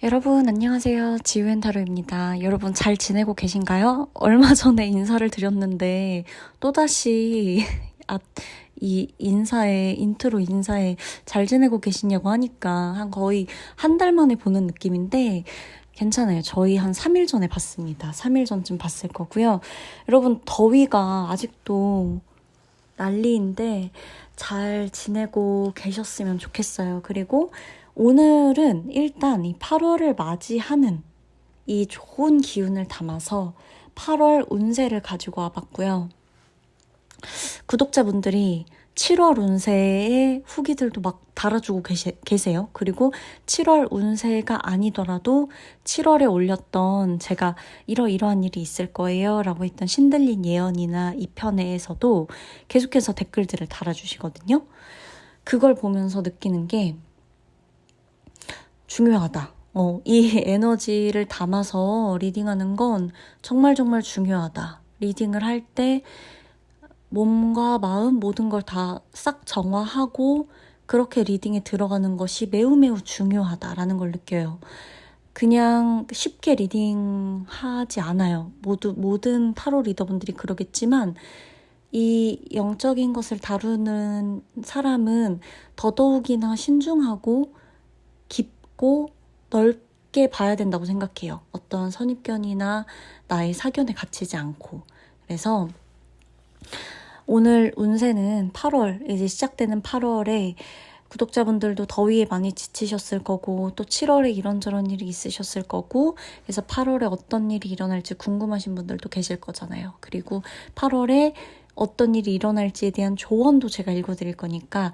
여러분, 안녕하세요. 지우앤타로입니다. 여러분, 잘 지내고 계신가요? 얼마 전에 인사를 드렸는데, 또다시, 인트로 인사에 잘 지내고 계시냐고 하니까, 거의 한 달 만에 보는 느낌인데, 괜찮아요. 저희 한 3일 전에 봤습니다. 3일 전쯤 봤을 거고요. 여러분, 더위가 아직도 난리인데 잘 지내고 계셨으면 좋겠어요. 그리고 오늘은 일단 이 8월을 맞이하는 이 좋은 기운을 담아서 8월 운세를 가지고 와봤고요. 구독자분들이 7월 운세의 후기들도 막 달아주고 계세요. 그리고 7월 운세가 아니더라도 7월에 올렸던 제가 이러이러한 일이 있을 거예요 라고 했던 신들린 예언이나 2편에서도 계속해서 댓글들을 달아주시거든요. 그걸 보면서 느끼는 게 중요하다. 이 에너지를 담아서 리딩하는 건 정말 정말 중요하다. 리딩을 할때 몸과 마음 모든 걸 다 싹 정화하고 그렇게 리딩에 들어가는 것이 매우 매우 중요하다라는 걸 느껴요. 그냥 쉽게 리딩하지 않아요. 모든 타로 리더분들이 그러겠지만 이 영적인 것을 다루는 사람은 더더욱이나 신중하고 깊고 넓게 봐야 된다고 생각해요. 어떤 선입견이나 나의 사견에 갇히지 않고. 그래서 오늘 운세는 8월, 이제 시작되는 8월에 구독자분들도 더위에 많이 지치셨을 거고, 또 7월에 이런저런 일이 있으셨을 거고, 그래서 8월에 어떤 일이 일어날지 궁금하신 분들도 계실 거잖아요. 그리고 8월에 어떤 일이 일어날지에 대한 조언도 제가 읽어드릴 거니까,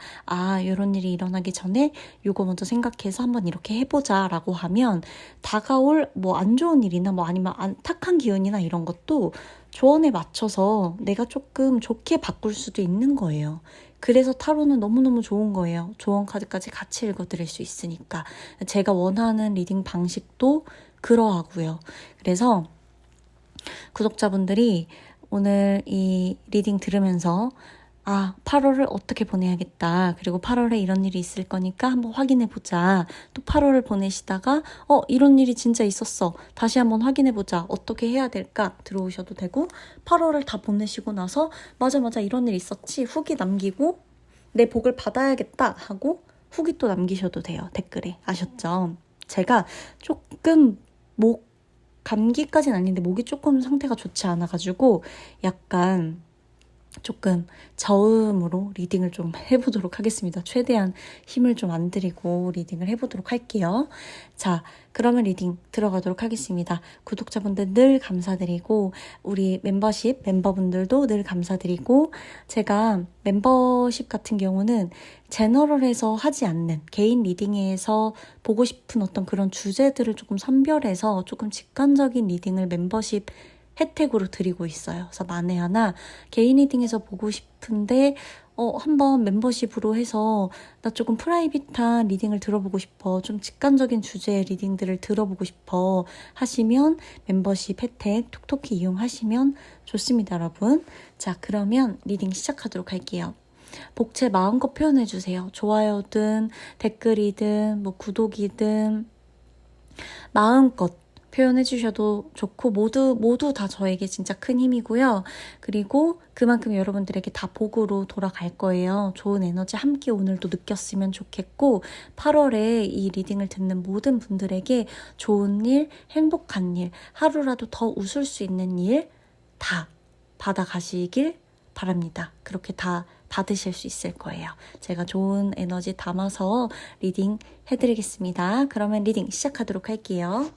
이런 일이 일어나기 전에 요거 먼저 생각해서 한번 이렇게 해보자 라고 하면 다가올 뭐 안 좋은 일이나 뭐 아니면 안타까운 기운이나 이런 것도 조언에 맞춰서 내가 조금 좋게 바꿀 수도 있는 거예요. 그래서 타로는 너무너무 좋은 거예요. 조언 카드까지 같이 읽어드릴 수 있으니까. 제가 원하는 리딩 방식도 그러하고요. 그래서 구독자분들이 오늘 이 리딩 들으면서 8월을 어떻게 보내야겠다. 그리고 8월에 이런 일이 있을 거니까 한번 확인해보자. 또 8월을 보내시다가 이런 일이 진짜 있었어. 다시 한번 확인해보자. 어떻게 해야 될까? 들어오셔도 되고 8월을 다 보내시고 나서 맞아 이런 일 있었지. 후기 남기고 내 복을 받아야겠다 하고 후기 또 남기셔도 돼요. 댓글에. 아셨죠? 제가 조금 감기까지는 아닌데 목이 조금 상태가 좋지 않아가지고 약간 조금 저음으로 리딩을 좀 해보도록 하겠습니다. 최대한 힘을 좀 안 들이고 리딩을 해보도록 할게요. 자, 그러면 리딩 들어가도록 하겠습니다. 구독자분들 늘 감사드리고 우리 멤버분들도 늘 감사드리고 제가 멤버십 같은 경우는 제너럴해서 하지 않는 개인 리딩에서 보고 싶은 어떤 그런 주제들을 조금 선별해서 조금 직관적인 리딩을 멤버십 혜택으로 드리고 있어요. 그래서 만에 하나 개인 리딩에서 보고 싶은데 한번 membership으로 해서 나 조금 프라이빗한 리딩을 들어보고 싶어. 좀 직관적인 주제의 리딩들을 들어보고 싶어 하시면 멤버십 혜택 톡톡히 이용하시면 좋습니다, 여러분. 자, 그러면 리딩 시작하도록 할게요. 복채 마음껏 표현해주세요. 좋아요든 댓글이든 뭐 구독이든 마음껏 표현해 주셔도 좋고 모두 다 저에게 진짜 큰 힘이고요. 그리고 그만큼 여러분들에게 다 복으로 돌아갈 거예요. 좋은 에너지 함께 오늘도 느꼈으면 좋겠고 8월에 이 리딩을 듣는 모든 분들에게 좋은 일, 행복한 일, 하루라도 더 웃을 수 있는 일 다 받아가시길 바랍니다. 그렇게 다 받으실 수 있을 거예요. 제가 좋은 에너지 담아서 리딩 해드리겠습니다. 그러면 리딩 시작하도록 할게요.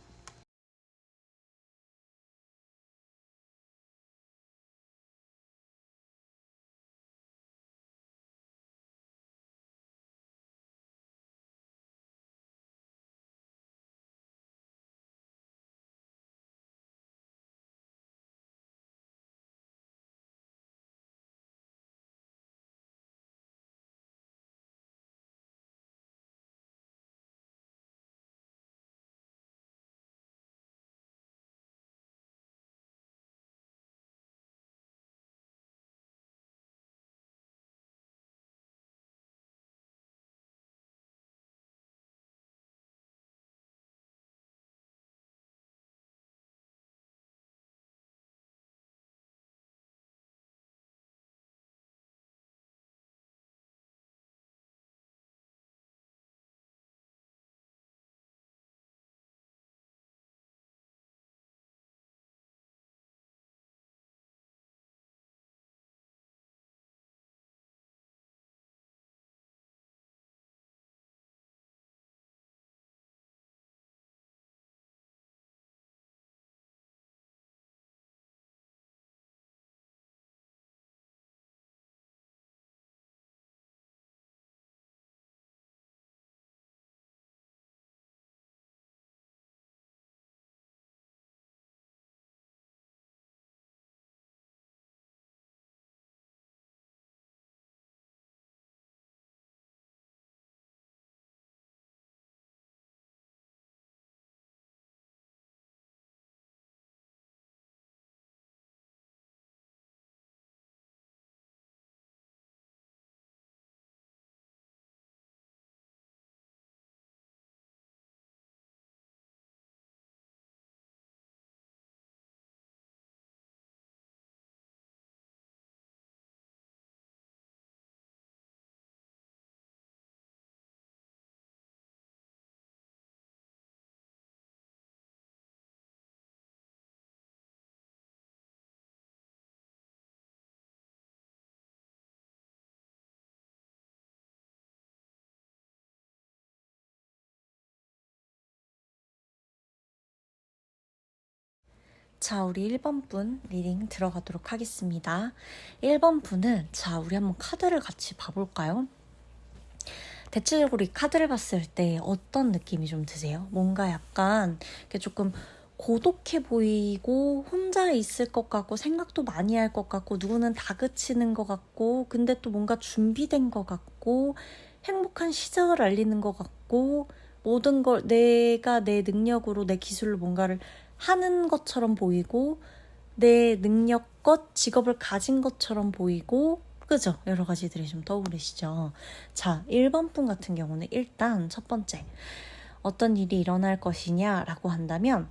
자, 우리 1번 분 리딩 들어가도록 하겠습니다. 1번 분은 자, 우리 한번 카드를 같이 봐볼까요? 대체적으로 이 카드를 봤을 때 어떤 느낌이 좀 드세요? 뭔가 약간 조금 고독해 보이고 혼자 있을 것 같고 생각도 많이 할 것 같고 누구는 다그치는 것 같고 근데 또 뭔가 준비된 것 같고 행복한 시작을 알리는 것 같고 모든 걸 내가 내 능력으로 내 기술로 뭔가를 하는 것처럼 보이고 내 능력껏 직업을 가진 것처럼 보이고 그죠? 여러 가지들이 좀 떠오르시죠? 자, 1번 분 같은 경우는 일단 첫 번째 어떤 일이 일어날 것이냐라고 한다면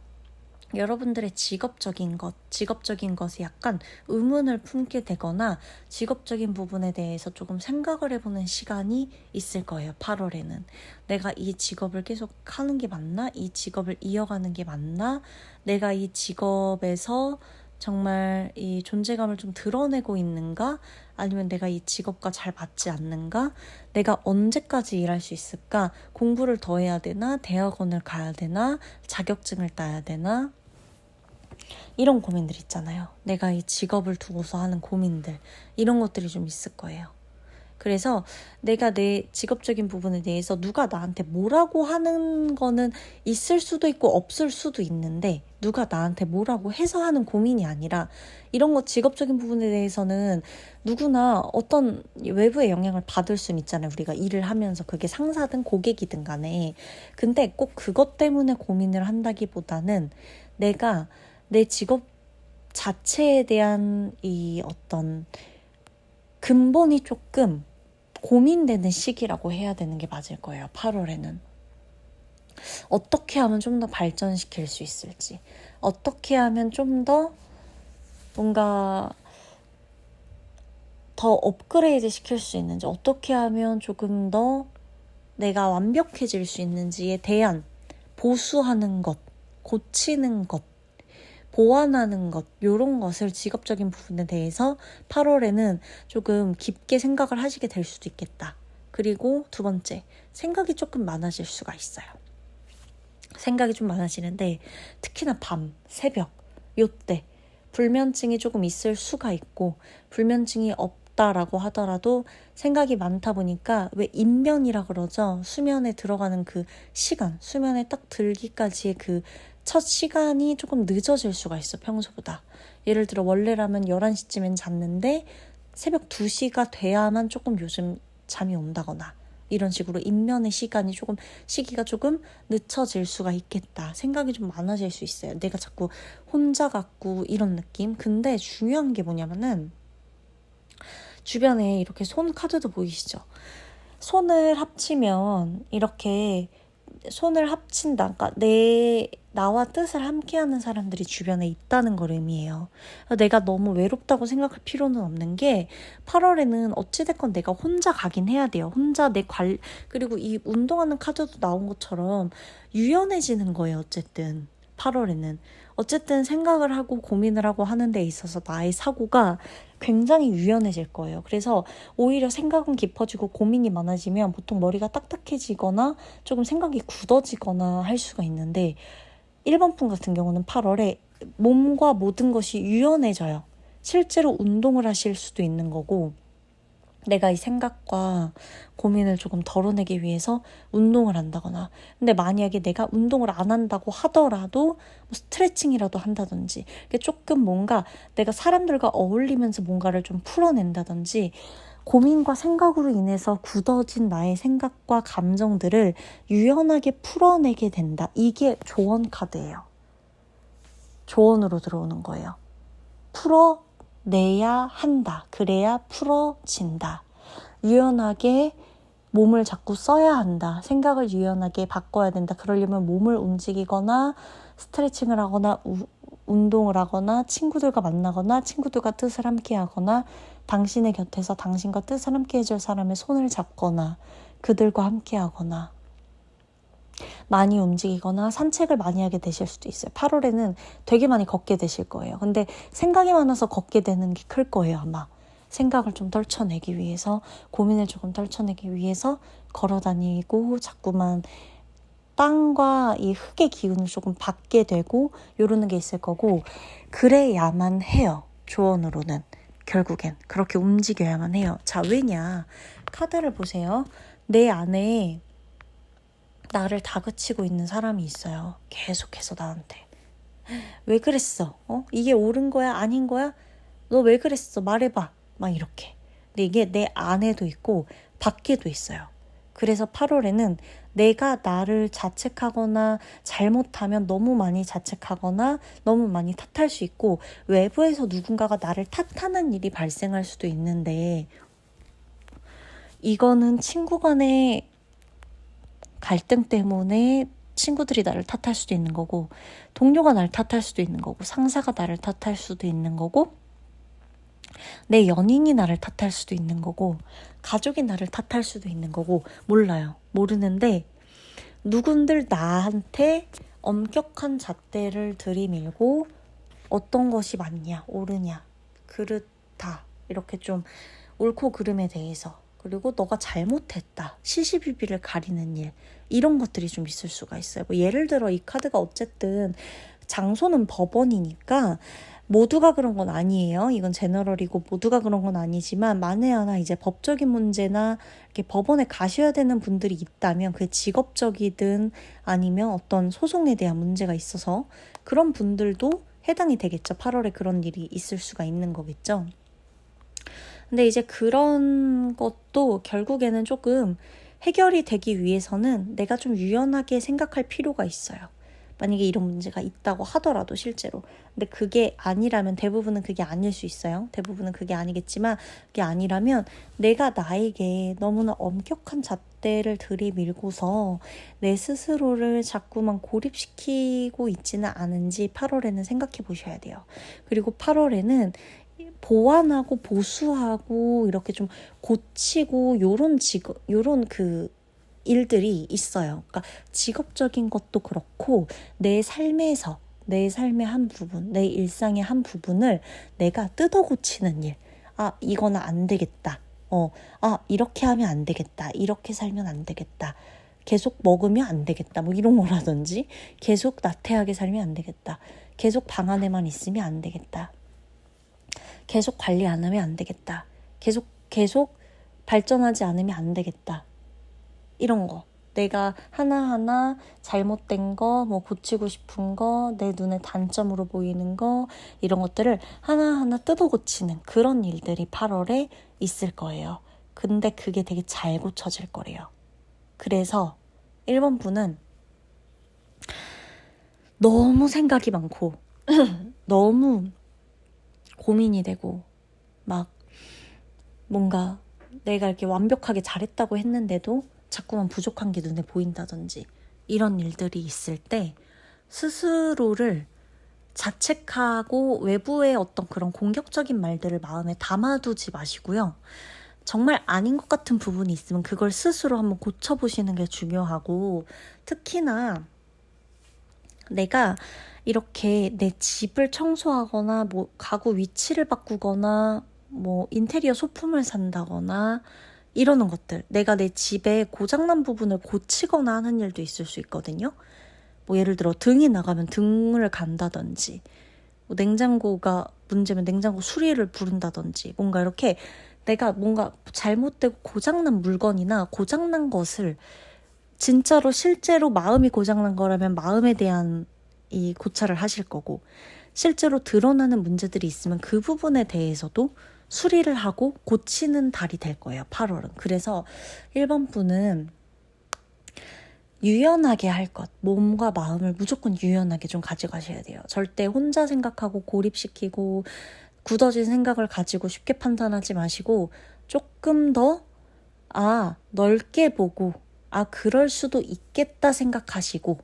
여러분들의 직업적인 것에 약간 의문을 품게 되거나 직업적인 부분에 대해서 조금 생각을 해보는 시간이 있을 거예요. 8월에는. 내가 이 직업을 계속 하는 게 맞나? 이 직업을 이어가는 게 맞나? 내가 이 직업에서 정말 이 존재감을 좀 드러내고 있는가? 아니면 내가 이 직업과 잘 맞지 않는가? 내가 언제까지 일할 수 있을까? 공부를 더 해야 되나? 대학원을 가야 되나? 자격증을 따야 되나? 이런 고민들 있잖아요. 내가 이 직업을 두고서 하는 고민들. 이런 것들이 좀 있을 거예요. 그래서 내가 내 직업적인 부분에 대해서 누가 나한테 뭐라고 하는 거는 있을 수도 있고 없을 수도 있는데 누가 나한테 뭐라고 해서 하는 고민이 아니라 이런 거 직업적인 부분에 대해서는 누구나 어떤 외부의 영향을 받을 수는 있잖아요. 우리가 일을 하면서 그게 상사든 고객이든 간에. 근데 꼭 그것 때문에 고민을 한다기보다는 내가 내 직업 자체에 대한 이 어떤 근본이 조금 고민되는 시기라고 해야 되는 게 맞을 거예요. 8월에는. 어떻게 하면 좀 더 발전시킬 수 있을지, 어떻게 하면 좀 더 뭔가 더 업그레이드 시킬 수 있는지, 어떻게 하면 조금 더 내가 완벽해질 수 있는지에 대한 보수하는 것, 고치는 것, 보완하는 것, 이런 것을 직업적인 부분에 대해서 8월에는 조금 깊게 생각을 하시게 될 수도 있겠다. 그리고 두 번째, 생각이 조금 많아질 수가 있어요. 생각이 좀 많아지는데 특히나 밤, 새벽, 요때 불면증이 조금 있을 수가 있고 불면증이 없다라고 하더라도 생각이 많다 보니까 왜 인면이라 그러죠? 수면에 들어가는 그 시간, 수면에 딱 들기까지의 그 첫 시간이 조금 늦어질 수가 있어, 평소보다. 예를 들어 원래라면 11시쯤엔 잤는데 새벽 2시가 돼야만 조금 요즘 잠이 온다거나 이런 식으로 인면의 시기가 조금 늦춰질 수가 있겠다. 생각이 좀 많아질 수 있어요. 내가 자꾸 혼자 같고 이런 느낌. 근데 중요한 게 뭐냐면은 주변에 이렇게 손 카드도 보이시죠? 손을 합치면 이렇게 손을 합친다. 그러니까 나와 뜻을 함께하는 사람들이 주변에 있다는 걸 의미해요. 내가 너무 외롭다고 생각할 필요는 없는 게 8월에는 어찌됐건 내가 혼자 가긴 해야 돼요. 혼자 그리고 이 운동하는 카드도 나온 것처럼 유연해지는 거예요. 어쨌든 8월에는. 어쨌든 생각을 하고 고민을 하고 하는 데 있어서 나의 사고가 굉장히 유연해질 거예요. 그래서 오히려 생각은 깊어지고 고민이 많아지면 보통 머리가 딱딱해지거나 조금 생각이 굳어지거나 할 수가 있는데 1번 분 같은 경우는 8월에 몸과 모든 것이 유연해져요. 실제로 운동을 하실 수도 있는 거고 내가 이 생각과 고민을 조금 덜어내기 위해서 운동을 한다거나 근데 만약에 내가 운동을 안 한다고 하더라도 뭐 스트레칭이라도 한다든지 조금 뭔가 내가 사람들과 어울리면서 뭔가를 좀 풀어낸다든지 고민과 생각으로 인해서 굳어진 나의 생각과 감정들을 유연하게 풀어내게 된다. 이게 조언 카드예요. 조언으로 들어오는 거예요. 풀어내야 한다. 그래야 풀어진다. 유연하게 몸을 자꾸 써야 한다. 생각을 유연하게 바꿔야 된다. 그러려면 몸을 움직이거나 스트레칭을 하거나 운동을 하거나 친구들과 만나거나 친구들과 뜻을 함께 하거나 당신의 곁에서 당신과 뜻을 함께 해줄 사람의 손을 잡거나 그들과 함께 하거나 많이 움직이거나 산책을 많이 하게 되실 수도 있어요. 8월에는 되게 많이 걷게 되실 거예요. 근데 생각이 많아서 걷게 되는 게 클 거예요, 아마. 생각을 좀 떨쳐내기 위해서, 고민을 조금 떨쳐내기 위해서 걸어 다니고 자꾸만 땅과 이 흙의 기운을 조금 받게 되고 요러는 게 있을 거고, 그래야만 해요. 조언으로는 결국엔 그렇게 움직여야만 해요. 자, 왜냐? 카드를 보세요. 내 안에 나를 다그치고 있는 사람이 있어요. 계속해서 나한테. 왜 그랬어? 이게 옳은 거야? 아닌 거야? 너 왜 그랬어? 말해봐. 막 이렇게. 근데 이게 내 안에도 있고 밖에도 있어요. 그래서 8월에는 내가 나를 자책하거나 잘못하면 너무 많이 자책하거나 너무 많이 탓할 수 있고, 외부에서 누군가가 나를 탓하는 일이 발생할 수도 있는데, 이거는 친구 간의 갈등 때문에 친구들이 나를 탓할 수도 있는 거고, 동료가 나를 탓할 수도 있는 거고, 상사가 나를 탓할 수도 있는 거고, 내 연인이 나를 탓할 수도 있는 거고, 가족이 나를 탓할 수도 있는 거고, 몰라요. 모르는데 누군들 나한테 엄격한 잣대를 들이밀고 어떤 것이 맞냐, 옳으냐, 그렇다, 이렇게 좀 옳고 그름에 대해서, 그리고 너가 잘못했다, 시시비비를 가리는 일, 이런 것들이 좀 있을 수가 있어요. 뭐 예를 들어 이 카드가 어쨌든 장소는 법원이니까 모두가 그런 건 아니에요. 이건 제너럴이고 모두가 그런 건 아니지만, 만에 하나 이제 법적인 문제나 이렇게 법원에 가셔야 되는 분들이 있다면, 그게 직업적이든 아니면 어떤 소송에 대한 문제가 있어서 그런 분들도 해당이 되겠죠. 8월에 그런 일이 있을 수가 있는 거겠죠. 근데 이제 그런 것도 결국에는 조금 해결이 되기 위해서는 내가 좀 유연하게 생각할 필요가 있어요. 만약에 이런 문제가 있다고 하더라도 실제로. 근데 그게 아니라면, 대부분은 그게 아닐 수 있어요. 대부분은 그게 아니겠지만, 그게 아니라면 내가 나에게 너무나 엄격한 잣대를 들이밀고서 내 스스로를 자꾸만 고립시키고 있지는 않은지 8월에는 생각해 보셔야 돼요. 그리고 8월에는 보완하고 보수하고 이렇게 좀 고치고 요런 그 일들이 있어요. 그러니까 직업적인 것도 그렇고 내 삶에서, 내 삶의 한 부분, 내 일상의 한 부분을 내가 뜯어 고치는 일. 아, 이거는 안 되겠다. 이렇게 하면 안 되겠다. 이렇게 살면 안 되겠다. 계속 먹으면 안 되겠다. 뭐 이런 거라든지, 계속 나태하게 살면 안 되겠다. 계속 방 안에만 있으면 안 되겠다. 계속 관리 안 하면 안 되겠다. 계속 발전하지 않으면 안 되겠다. 이런 거. 내가 하나하나 잘못된 거, 뭐 고치고 싶은 거, 내 눈에 단점으로 보이는 거, 이런 것들을 하나하나 뜯어 고치는 그런 일들이 8월에 있을 거예요. 근데 그게 되게 잘 고쳐질 거래요. 그래서 1번 분은 너무 생각이 많고 너무 고민이 되고, 막 뭔가 내가 이렇게 완벽하게 잘했다고 했는데도 자꾸만 부족한 게 눈에 보인다든지, 이런 일들이 있을 때 스스로를 자책하고 외부의 어떤 그런 공격적인 말들을 마음에 담아두지 마시고요. 정말 아닌 것 같은 부분이 있으면 그걸 스스로 한번 고쳐보시는 게 중요하고, 특히나 내가 이렇게 내 집을 청소하거나 뭐 가구 위치를 바꾸거나 뭐 인테리어 소품을 산다거나 이러는 것들, 내가 내 집에 고장난 부분을 고치거나 하는 일도 있을 수 있거든요. 뭐 예를 들어 등이 나가면 등을 간다든지, 뭐 냉장고가 문제면 냉장고 수리를 부른다든지, 뭔가 이렇게 내가 뭔가 잘못되고 고장난 물건이나 고장난 것을, 진짜로 실제로 마음이 고장난 거라면 마음에 대한 이 고찰을 하실 거고, 실제로 드러나는 문제들이 있으면 그 부분에 대해서도 수리를 하고 고치는 달이 될 거예요, 8월은. 그래서 1번 분은 유연하게 할 것, 몸과 마음을 무조건 유연하게 좀 가져가셔야 돼요. 절대 혼자 생각하고 고립시키고 굳어진 생각을 가지고 쉽게 판단하지 마시고, 조금 더 넓게 보고, 그럴 수도 있겠다 생각하시고,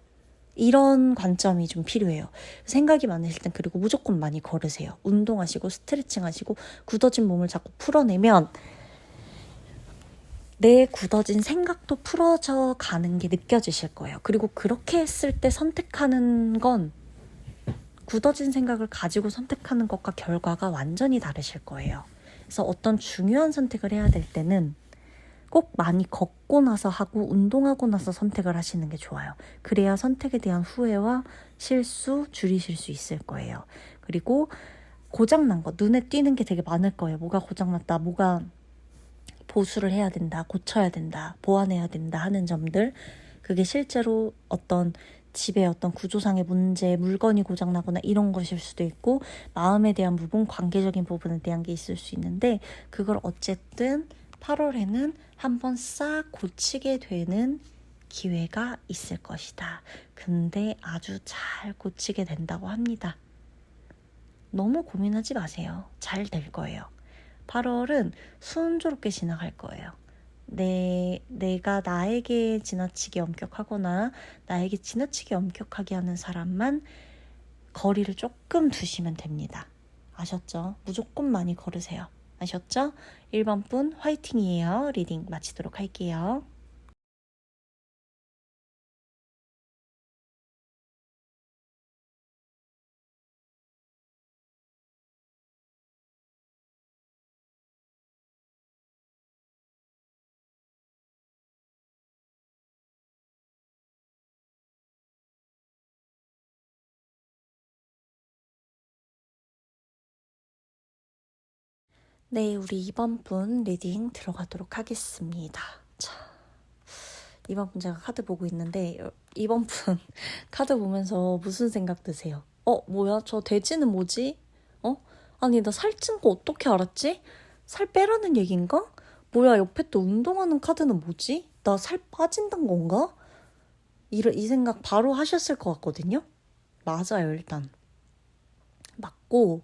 이런 관점이 좀 필요해요. 생각이 많으실 땐 그리고 무조건 많이 걸으세요. 운동하시고 스트레칭 하시고 굳어진 몸을 자꾸 풀어내면 내 굳어진 생각도 풀어져 가는 게 느껴지실 거예요. 그리고 그렇게 했을 때 선택하는 건, 굳어진 생각을 가지고 선택하는 것과 결과가 완전히 다르실 거예요. 그래서 어떤 중요한 선택을 해야 될 때는 꼭 많이 걷고 나서 하고 운동하고 나서 선택을 하시는 게 좋아요. 그래야 선택에 대한 후회와 실수 줄이실 수 있을 거예요. 그리고 고장난 거, 눈에 띄는 게 되게 많을 거예요. 뭐가 고장났다, 뭐가 보수를 해야 된다, 고쳐야 된다, 보완해야 된다 하는 점들. 그게 실제로 어떤 집에 어떤 구조상의 문제, 물건이 고장나거나 이런 것일 수도 있고, 마음에 대한 부분, 관계적인 부분에 대한 게 있을 수 있는데, 그걸 어쨌든 8월에는 한번 싹 고치게 되는 기회가 있을 것이다. 근데 아주 잘 고치게 된다고 합니다. 너무 고민하지 마세요. 잘 될 거예요. 8월은 순조롭게 지나갈 거예요. 내가 나에게 지나치게 엄격하거나 나에게 지나치게 엄격하게 하는 사람만 거리를 조금 두시면 됩니다. 아셨죠? 무조건 많이 걸으세요. 아셨죠? 1번 분 화이팅이에요. 리딩 마치도록 할게요. 네, 우리 2번 분 리딩 들어가도록 하겠습니다. 자, 2번 분 제가 카드 보고 있는데 2번 분 카드 보면서 무슨 생각 드세요? 뭐야? 저 돼지는 뭐지? 아니 나 살찐 거 어떻게 알았지? 살 빼라는 얘긴가? 뭐야, 옆에 또 운동하는 카드는 뭐지? 나 살 빠진단 건가? 이 생각 바로 하셨을 것 같거든요? 맞아요, 일단. 맞고,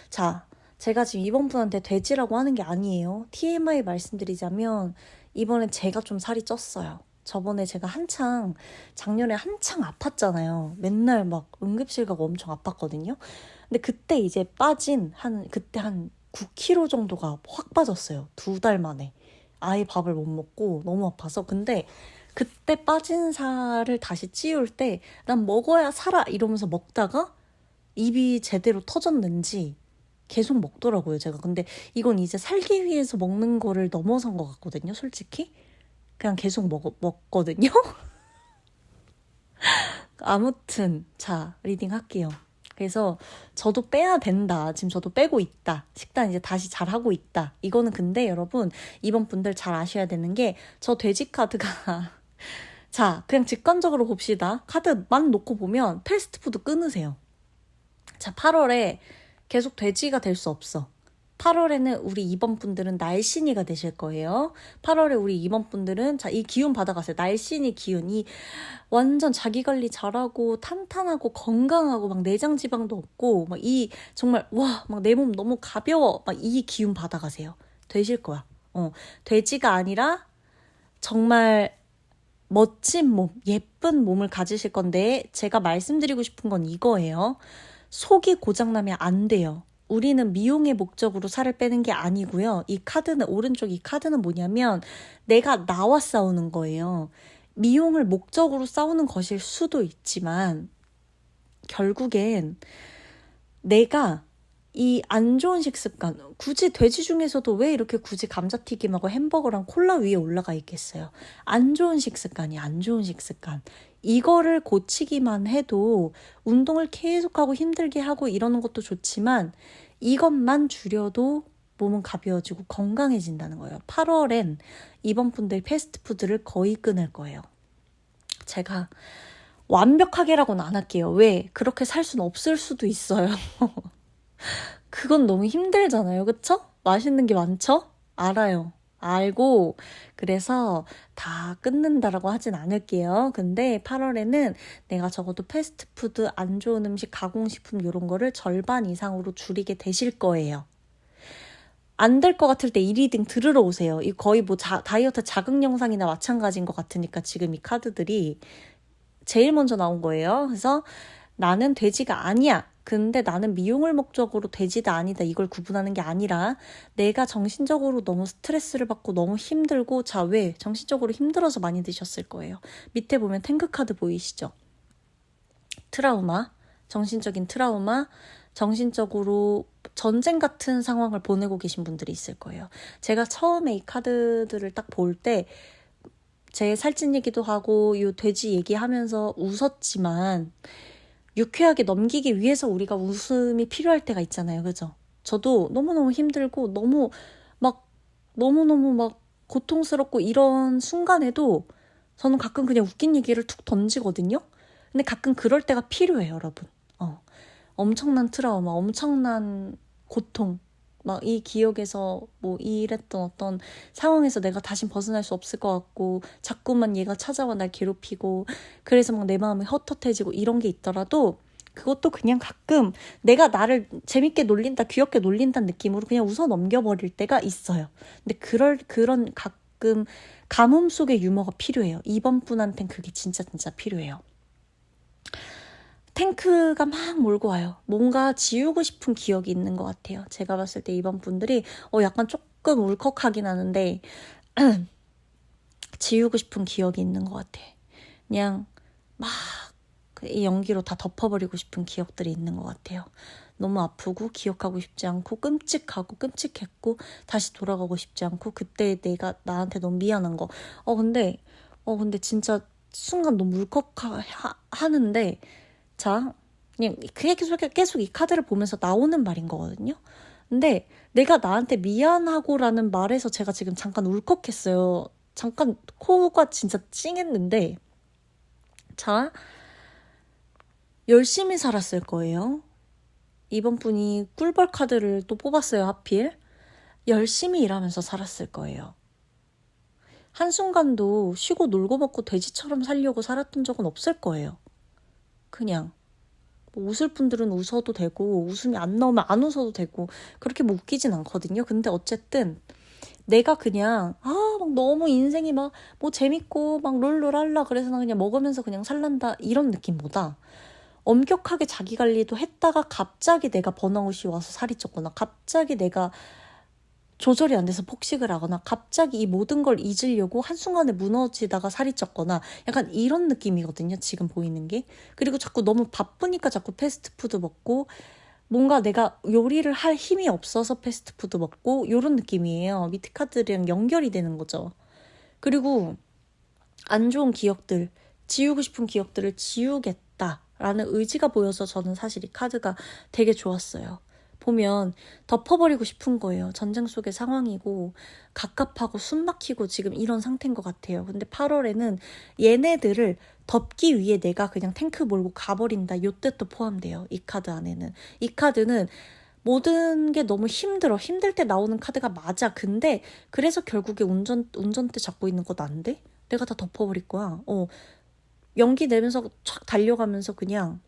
자, 제가 지금 이번 분한테 돼지라고 하는 게 아니에요. TMI 말씀드리자면, 이번에 제가 좀 살이 쪘어요. 저번에 제가 작년에 한창 아팠잖아요. 맨날 막 응급실 가고 엄청 아팠거든요. 근데 그때 이제 그때 한 9kg 정도가 확 빠졌어요. 2달 만에. 아예 밥을 못 먹고 너무 아파서. 근데 그때 빠진 살을 다시 찌울 때 난 먹어야 살아 이러면서 먹다가 입이 제대로 터졌는지 계속 먹더라고요, 제가. 근데 이건 이제 살기 위해서 먹는 거를 넘어선 것 같거든요, 솔직히. 그냥 계속 먹거든요. 아무튼 자, 리딩 할게요. 그래서 저도 빼야 된다. 지금 저도 빼고 있다. 식단 이제 다시 잘하고 있다. 이거는 근데 여러분, 이번 분들 잘 아셔야 되는 게, 저 돼지 카드가 자, 그냥 직관적으로 봅시다. 카드만 놓고 보면 패스트푸드 끊으세요. 자, 8월에 계속 돼지가 될 수 없어. 8월에는 우리 2번 분들은 날씬이가 되실 거예요. 8월에 우리 2번 분들은 자, 이 기운 받아가세요. 날씬이 기운. 이 완전 자기 관리 잘하고 탄탄하고 건강하고 막 내장 지방도 없고 막 이 정말 와, 막 내 몸 너무 가벼워. 막 이 기운 받아가세요. 되실 거야. 돼지가 아니라 정말 멋진 몸, 예쁜 몸을 가지실 건데, 제가 말씀드리고 싶은 건 이거예요. 속이 고장나면 안 돼요. 우리는 미용의 목적으로 살을 빼는 게 아니고요. 오른쪽 이 카드는 뭐냐면 내가 나와 싸우는 거예요. 미용을 목적으로 싸우는 것일 수도 있지만 결국엔 내가 이 안 좋은 식습관, 굳이 돼지 중에서도 왜 이렇게 굳이 감자튀김하고 햄버거랑 콜라 위에 올라가 있겠어요? 안 좋은 식습관이 안 좋은 식습관. 이거를 고치기만 해도 운동을 계속하고 힘들게 하고 이러는 것도 좋지만 이것만 줄여도 몸은 가벼워지고 건강해진다는 거예요. 8월엔 이번 분들 패스트푸드를 거의 끊을 거예요. 제가 완벽하게라고는 안 할게요. 왜? 그렇게 살 수는 없을 수도 있어요. 그건 너무 힘들잖아요. 그쵸? 맛있는 게 많죠? 알아요. 알고 그래서 다 끊는다라고 하진 않을게요. 근데 8월에는 내가 적어도 패스트푸드, 안 좋은 음식, 가공식품 이런 거를 절반 이상으로 줄이게 되실 거예요. 안 될 것 같을 때 이 리딩 들으러 오세요. 이 거의 뭐 다이어트 자극 영상이나 마찬가지인 것 같으니까 지금 이 카드들이 제일 먼저 나온 거예요. 그래서 나는 돼지가 아니야. 근데 나는 미용을 목적으로 돼지다 아니다 이걸 구분하는 게 아니라 내가 정신적으로 너무 스트레스를 받고 너무 힘들고, 자, 왜? 정신적으로 힘들어서 많이 드셨을 거예요. 밑에 보면 탱크 카드 보이시죠? 트라우마, 정신적인 트라우마, 정신적으로 전쟁 같은 상황을 보내고 계신 분들이 있을 거예요. 제가 처음에 이 카드들을 딱 볼 때 제 살찐 얘기도 하고 요 돼지 얘기하면서 웃었지만 유쾌하게 넘기기 위해서 우리가 웃음이 필요할 때가 있잖아요. 그죠? 저도 너무너무 힘들고 너무너무 막 고통스럽고 이런 순간에도 저는 가끔 그냥 웃긴 얘기를 툭 던지거든요. 근데 가끔 그럴 때가 필요해요, 여러분. 엄청난 트라우마, 엄청난 고통, 막 이 기억에서 뭐 이랬던 어떤 상황에서 내가 다신 벗어날 수 없을 것 같고 자꾸만 얘가 찾아와 날 괴롭히고 그래서 막 내 마음이 헛헛해지고 이런 게 있더라도 그것도 그냥 가끔 내가 나를 재밌게 놀린다, 귀엽게 놀린다는 느낌으로 그냥 웃어 넘겨버릴 때가 있어요. 근데 그런 가끔 가뭄 속의 유머가 필요해요. 이번 분한텐 그게 진짜 필요해요. 탱크가 막 몰고 와요. 뭔가 지우고 싶은 기억이 있는 것 같아요. 제가 봤을 때 이번 분들이 약간 조금 울컥하긴 하는데 지우고 싶은 기억이 있는 것 같아. 그냥 막 이 연기로 다 덮어버리고 싶은 기억들이 있는 것 같아요. 너무 아프고 기억하고 싶지 않고 끔찍했고 다시 돌아가고 싶지 않고 그때 내가 나한테 너무 미안한 거. 근데 진짜 순간 너무 울컥하는데 자, 그냥 계속 이 카드를 보면서 나오는 말인 거거든요. 근데 내가 나한테 미안하고라는 말에서 제가 지금 잠깐 울컥했어요. 잠깐 코가 진짜 찡했는데 자, 열심히 살았을 거예요. 이번 분이 꿀벌 카드를 또 뽑았어요, 하필. 열심히 일하면서 살았을 거예요. 한순간도 쉬고 놀고 먹고 돼지처럼 살려고 살았던 적은 없을 거예요. 그냥 뭐 웃을 분들은 웃어도 되고 웃음이 안 나오면 안 웃어도 되고 그렇게 뭐 웃기진 않거든요. 근데 어쨌든 내가 그냥 막 너무 인생이 막 뭐 재밌고 막 롤롤할라 그래서 나 그냥 먹으면서 그냥 살란다 이런 느낌보다 엄격하게 자기 관리도 했다가 갑자기 내가 번아웃이 와서 살이 쪘거나 갑자기 내가 조절이 안 돼서 폭식을 하거나 갑자기 이 모든 걸 잊으려고 한순간에 무너지다가 살이 쪘거나 약간 이런 느낌이거든요. 지금 보이는 게. 그리고 자꾸 너무 바쁘니까 자꾸 패스트푸드 먹고 뭔가 내가 요리를 할 힘이 없어서 패스트푸드 먹고 이런 느낌이에요. 밑에 카드랑 연결이 되는 거죠. 그리고 안 좋은 기억들, 지우고 싶은 기억들을 지우겠다라는 의지가 보여서 저는 사실 이 카드가 되게 좋았어요. 보면 덮어버리고 싶은 거예요. 전쟁 속의 상황이고 갑갑하고 숨막히고 지금 이런 상태인 것 같아요. 근데 8월에는 얘네들을 덮기 위해 내가 그냥 탱크 몰고 가버린다. 요 뜻도 포함돼요. 이 카드 안에는. 이 카드는 모든 게 너무 힘들어. 힘들 때 나오는 카드가 맞아. 근데 그래서 결국에 운전대 잡고 있는 것 안 돼? 내가 다 덮어버릴 거야. 연기 내면서 촥 달려가면서 그냥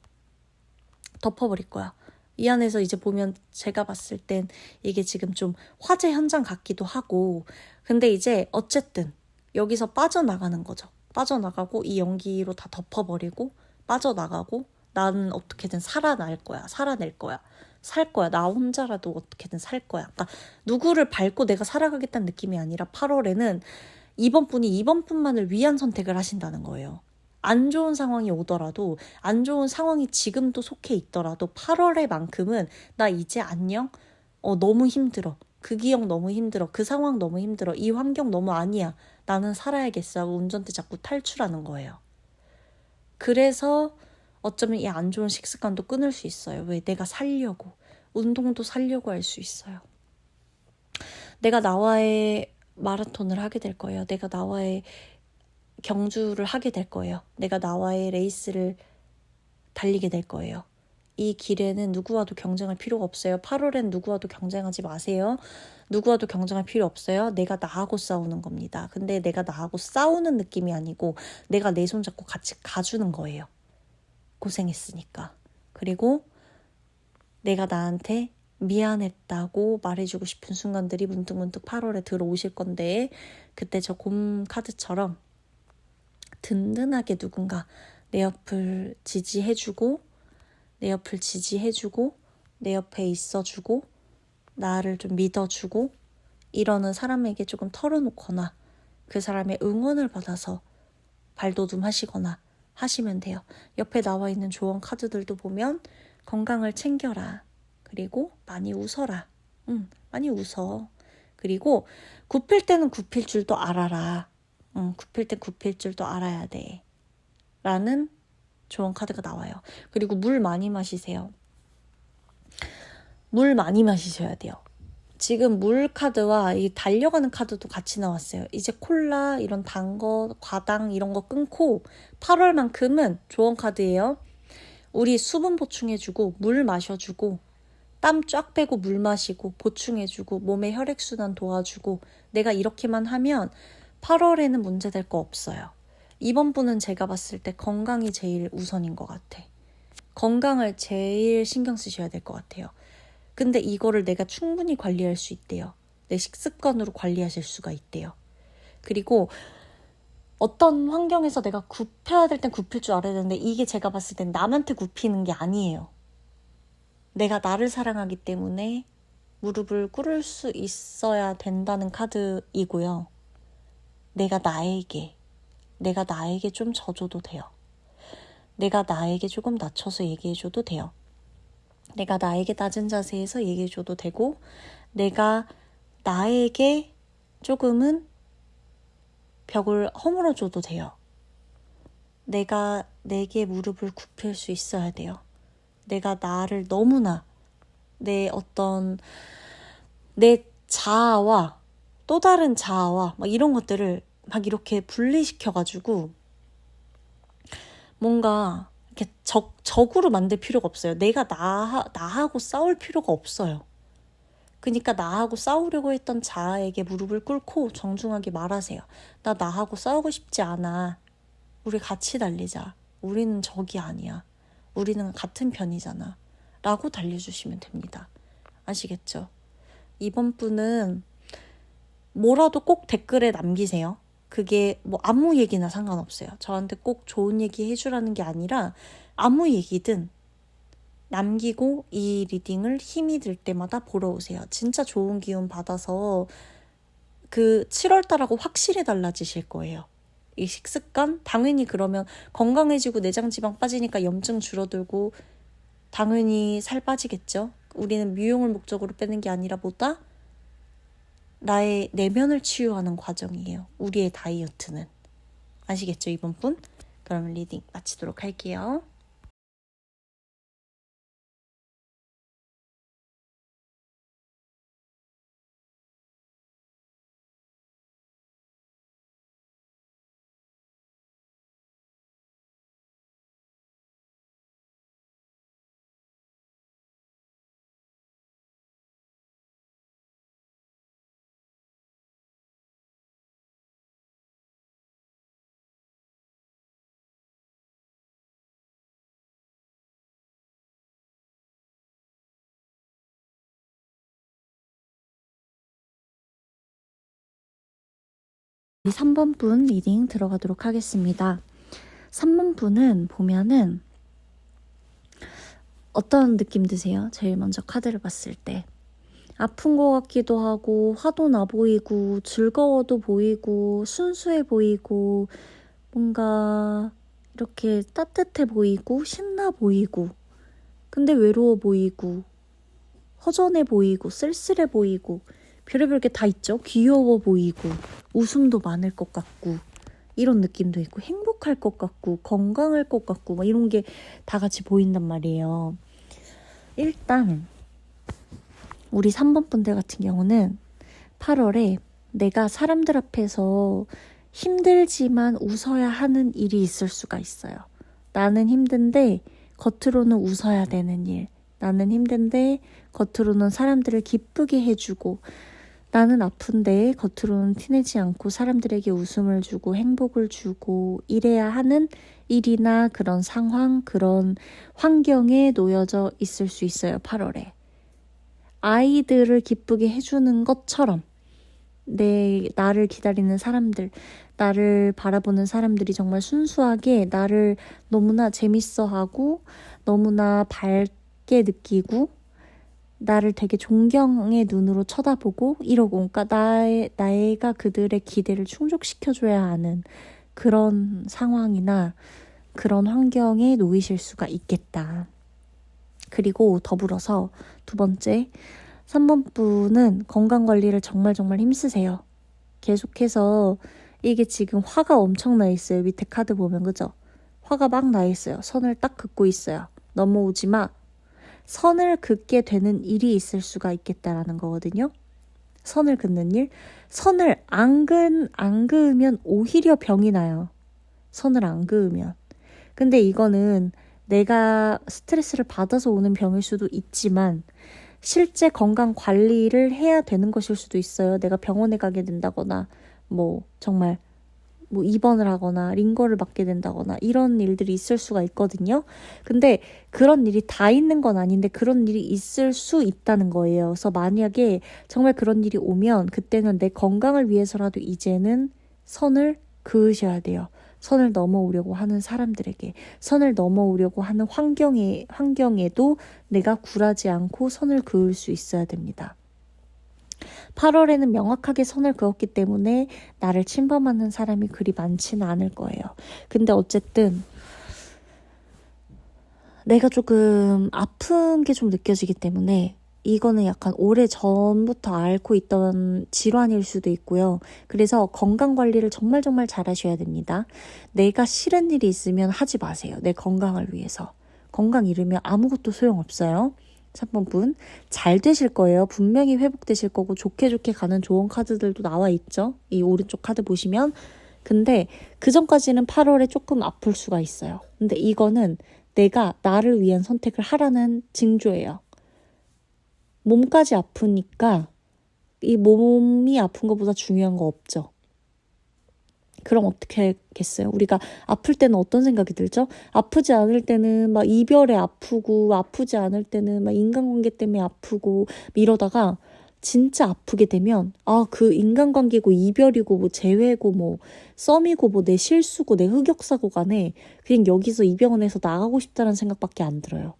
덮어버릴 거야. 이 안에서 이제 보면 제가 봤을 땐 이게 지금 좀 화재 현장 같기도 하고 근데 이제 어쨌든 여기서 빠져나가는 거죠. 빠져나가고 이 연기로 다 덮어버리고 빠져나가고 나는 어떻게든 살아낼 거야. 살 거야. 나 혼자라도 어떻게든 살 거야. 그러니까 누구를 밟고 내가 살아가겠다는 느낌이 아니라 8월에는 이번 분이 이번 분만을 위한 선택을 하신다는 거예요. 안 좋은 상황이 오더라도 안 좋은 상황이 지금도 속해 있더라도 8월에만큼은 나 이제 안녕? 너무 힘들어. 그 기억 너무 힘들어. 그 상황 너무 힘들어. 이 환경 너무 아니야. 나는 살아야겠어 하고 운전대 잡고 탈출하는 거예요. 그래서 어쩌면 이 안 좋은 식습관도 끊을 수 있어요. 왜? 내가 살려고. 운동도 살려고 할 수 있어요. 내가 나와의 마라톤을 하게 될 거예요. 내가 나와의 경주를 하게 될 거예요. 내가 나와의 레이스를 달리게 될 거예요. 이 길에는 누구와도 경쟁할 필요가 없어요. 8월엔 누구와도 경쟁하지 마세요. 누구와도 경쟁할 필요 없어요. 내가 나하고 싸우는 겁니다. 근데 내가 나하고 싸우는 느낌이 아니고 내가 내 손 잡고 같이 가주는 거예요. 고생했으니까. 그리고 내가 나한테 미안했다고 말해주고 싶은 순간들이 문득문득 8월에 들어오실 건데 그때 저 곰 카드처럼 든든하게 누군가 내 옆을 지지해주고 내 옆에 있어주고 나를 좀 믿어주고 이러는 사람에게 조금 털어놓거나 그 사람의 응원을 받아서 발돋움하시거나 하시면 돼요. 옆에 나와 있는 조언 카드들도 보면 건강을 챙겨라. 그리고 많이 웃어라. 많이 웃어. 그리고 굽힐 때는 굽힐 줄도 알아라. 굽힐 때 굽힐 줄도 알아야 돼. 라는 좋은 카드가 나와요. 그리고 물 많이 마시세요. 물 많이 마시셔야 돼요. 지금 물 카드와 이 달려가는 카드도 같이 나왔어요. 이제 콜라, 이런 단 거, 과당 이런 거 끊고 8월만큼은 좋은 카드예요. 우리 수분 보충해주고 물 마셔주고 땀 쫙 빼고 물 마시고 보충해주고 몸의 혈액순환 도와주고 내가 이렇게만 하면 8월에는 문제될 거 없어요. 이번 분은 제가 봤을 때 건강이 제일 우선인 것 같아. 건강을 제일 신경 쓰셔야 될 것 같아요. 근데 이거를 내가 충분히 관리할 수 있대요. 내 식습관으로 관리하실 수가 있대요. 그리고 어떤 환경에서 내가 굽혀야 될 땐 굽힐 줄 알아야 되는데 이게 제가 봤을 땐 남한테 굽히는 게 아니에요. 내가 나를 사랑하기 때문에 무릎을 꿇을 수 있어야 된다는 카드이고요. 내가 나에게 좀 져줘도 돼요. 내가 나에게 조금 낮춰서 얘기해줘도 돼요. 내가 나에게 낮은 자세에서 얘기해줘도 되고 내가 나에게 조금은 벽을 허물어줘도 돼요. 내가 내게 무릎을 굽힐 수 있어야 돼요. 내가 나를 너무나 내 자아와 또 다른 자아와 막 이런 것들을 막 이렇게 분리시켜가지고 뭔가 이렇게 적으로 만들 필요가 없어요. 내가 나하고 싸울 필요가 없어요. 그러니까 나하고 싸우려고 했던 자아에게 무릎을 꿇고 정중하게 말하세요. 나하고 싸우고 싶지 않아. 우리 같이 달리자. 우리는 적이 아니야. 우리는 같은 편이잖아. 라고 달려주시면 됩니다. 아시겠죠? 이번 분은 뭐라도 꼭 댓글에 남기세요. 그게 뭐 아무 얘기나 상관없어요. 저한테 꼭 좋은 얘기 해주라는 게 아니라 아무 얘기든 남기고 이 리딩을 힘이 들 때마다 보러 오세요. 진짜 좋은 기운 받아서 그 7월달하고 확실히 달라지실 거예요. 이 식습관? 당연히 그러면 건강해지고 내장지방 빠지니까 염증 줄어들고 당연히 살 빠지겠죠. 우리는 미용을 목적으로 빼는 게 아니라 보다 나의 내면을 치유하는 과정이에요. 우리의 다이어트는. 아시겠죠, 이번 분? 그럼 리딩 마치도록 할게요. 우리 3번 분 리딩 들어가도록 하겠습니다. 3번 분은 보면은 어떤 느낌 드세요? 제일 먼저 카드를 봤을 때. 아픈 것 같기도 하고 화도 나 보이고 즐거워도 보이고 순수해 보이고 뭔가 이렇게 따뜻해 보이고 신나 보이고 근데 외로워 보이고 허전해 보이고 쓸쓸해 보이고 별의별 게 다 있죠. 귀여워 보이고 웃음도 많을 것 같고 이런 느낌도 있고 행복할 것 같고 건강할 것 같고 막 이런 게 다 같이 보인단 말이에요. 일단 우리 3번 분들 같은 경우는 8월에 내가 사람들 앞에서 힘들지만 웃어야 하는 일이 있을 수가 있어요. 나는 힘든데 겉으로는 웃어야 되는 일. 나는 힘든데 겉으로는 사람들을 기쁘게 해주고 나는 아픈데 겉으로는 티내지 않고 사람들에게 웃음을 주고 행복을 주고 이래야 하는 일이나 그런 상황, 그런 환경에 놓여져 있을 수 있어요. 8월에. 아이들을 기쁘게 해주는 것처럼 나를 기다리는 사람들, 나를 바라보는 사람들이 정말 순수하게 나를 너무나 재밌어하고 너무나 밝게 느끼고 나를 되게 존경의 눈으로 쳐다보고 이러고 그러니까 나가 그들의 기대를 충족시켜줘야 하는 그런 상황이나 그런 환경에 놓이실 수가 있겠다. 그리고 더불어서 두 번째, 3번 분은 건강관리를 정말 힘쓰세요. 계속해서 이게 지금 화가 엄청 나 있어요. 밑에 카드 보면 그죠? 화가 막 나 있어요. 선을 딱 긋고 있어요. 넘어오지 마. 선을 긋게 되는 일이 있을 수가 있겠다라는 거거든요. 선을 긋는 일. 선을 안 그으면 오히려 병이 나요. 선을 안 그으면. 근데 이거는 내가 스트레스를 받아서 오는 병일 수도 있지만 실제 건강 관리를 해야 되는 것일 수도 있어요. 내가 병원에 가게 된다거나 정말 입원을 하거나 링거를 맞게 된다거나 이런 일들이 있을 수가 있거든요. 근데 그런 일이 다 있는 건 아닌데 그런 일이 있을 수 있다는 거예요. 그래서 만약에 정말 그런 일이 오면 그때는 내 건강을 위해서라도 이제는 선을 그으셔야 돼요. 선을 넘어오려고 하는 사람들에게, 선을 넘어오려고 하는 환경에도 내가 굴하지 않고 선을 그을 수 있어야 됩니다. 8월에는 명확하게 선을 그었기 때문에 나를 침범하는 사람이 그리 많지는 않을 거예요. 근데 어쨌든 내가 조금 아픈 게 좀 느껴지기 때문에 이거는 약간 오래 전부터 앓고 있던 질환일 수도 있고요. 그래서 건강관리를 정말 잘 하셔야 됩니다. 내가 싫은 일이 있으면 하지 마세요. 내 건강을 위해서. 건강 잃으면 아무것도 소용없어요. 3번 분, 잘 되실 거예요. 분명히 회복되실 거고 좋게 가는 좋은 카드들도 나와 있죠. 이 오른쪽 카드 보시면. 근데 그 전까지는 8월에 조금 아플 수가 있어요. 근데 이거는 내가 나를 위한 선택을 하라는 징조예요. 몸까지 아프니까 이 몸이 아픈 것보다 중요한 거 없죠. 그럼 어떻게 하겠어요? 우리가 아플 때는 어떤 생각이 들죠? 아프지 않을 때는 막 이별에 아프고, 아프지 않을 때는 막 인간관계 때문에 아프고 이러다가 진짜 아프게 되면 그 인간관계고 이별이고 재회고 썸이고 내 실수고 내 흑역사고 간에 그냥 여기서 이 병원에서 나가고 싶다는 생각밖에 안 들어요.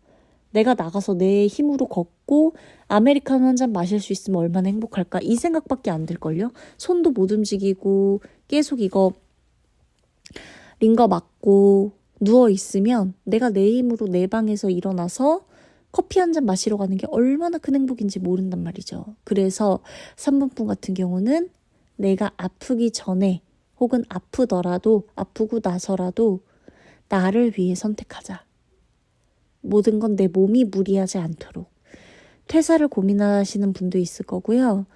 내가 나가서 내 힘으로 걷고 아메리카노 한 잔 마실 수 있으면 얼마나 행복할까? 이 생각밖에 안 들걸요? 손도 못 움직이고 계속 이거 링거 맞고 누워있으면 내가 내 힘으로 내 방에서 일어나서 커피 한 잔 마시러 가는 게 얼마나 큰 행복인지 모른단 말이죠. 그래서 3번 분 같은 경우는 내가 아프기 전에 혹은 아프더라도 아프고 나서라도 나를 위해 선택하자. 모든 건 내 몸이 무리하지 않도록. 퇴사를 고민하시는 분도 있을 거고요.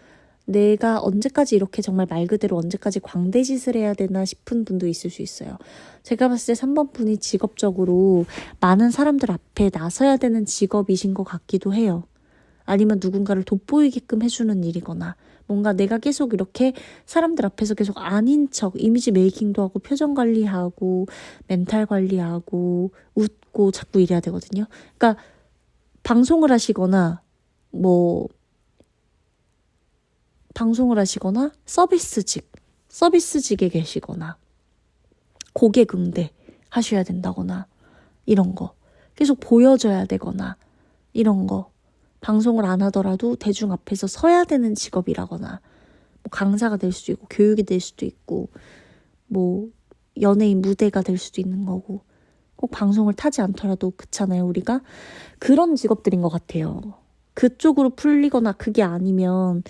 내가 언제까지 이렇게 정말 말 그대로 언제까지 광대짓을 해야 되나 싶은 분도 있을 수 있어요. 제가 봤을 때 3번 분이 직업적으로 많은 사람들 앞에 나서야 되는 직업이신 것 같기도 해요. 아니면 누군가를 돋보이게끔 해주는 일이거나 뭔가 내가 계속 이렇게 사람들 앞에서 계속 아닌 척 이미지 메이킹도 하고 표정 관리하고 멘탈 관리하고 웃고 자꾸 이래야 되거든요. 그러니까 방송을 하시거나 서비스직에 계시거나 고객 응대 하셔야 된다거나 이런 거 계속 보여줘야 되거나 이런 거 방송을 안 하더라도 대중 앞에서 서야 되는 직업이라거나 강사가 될 수도 있고 교육이 될 수도 있고 연예인 무대가 될 수도 있는 거고 꼭 방송을 타지 않더라도 그렇잖아요. 우리가 그런 직업들인 것 같아요. 그쪽으로 풀리거나 그게 아니면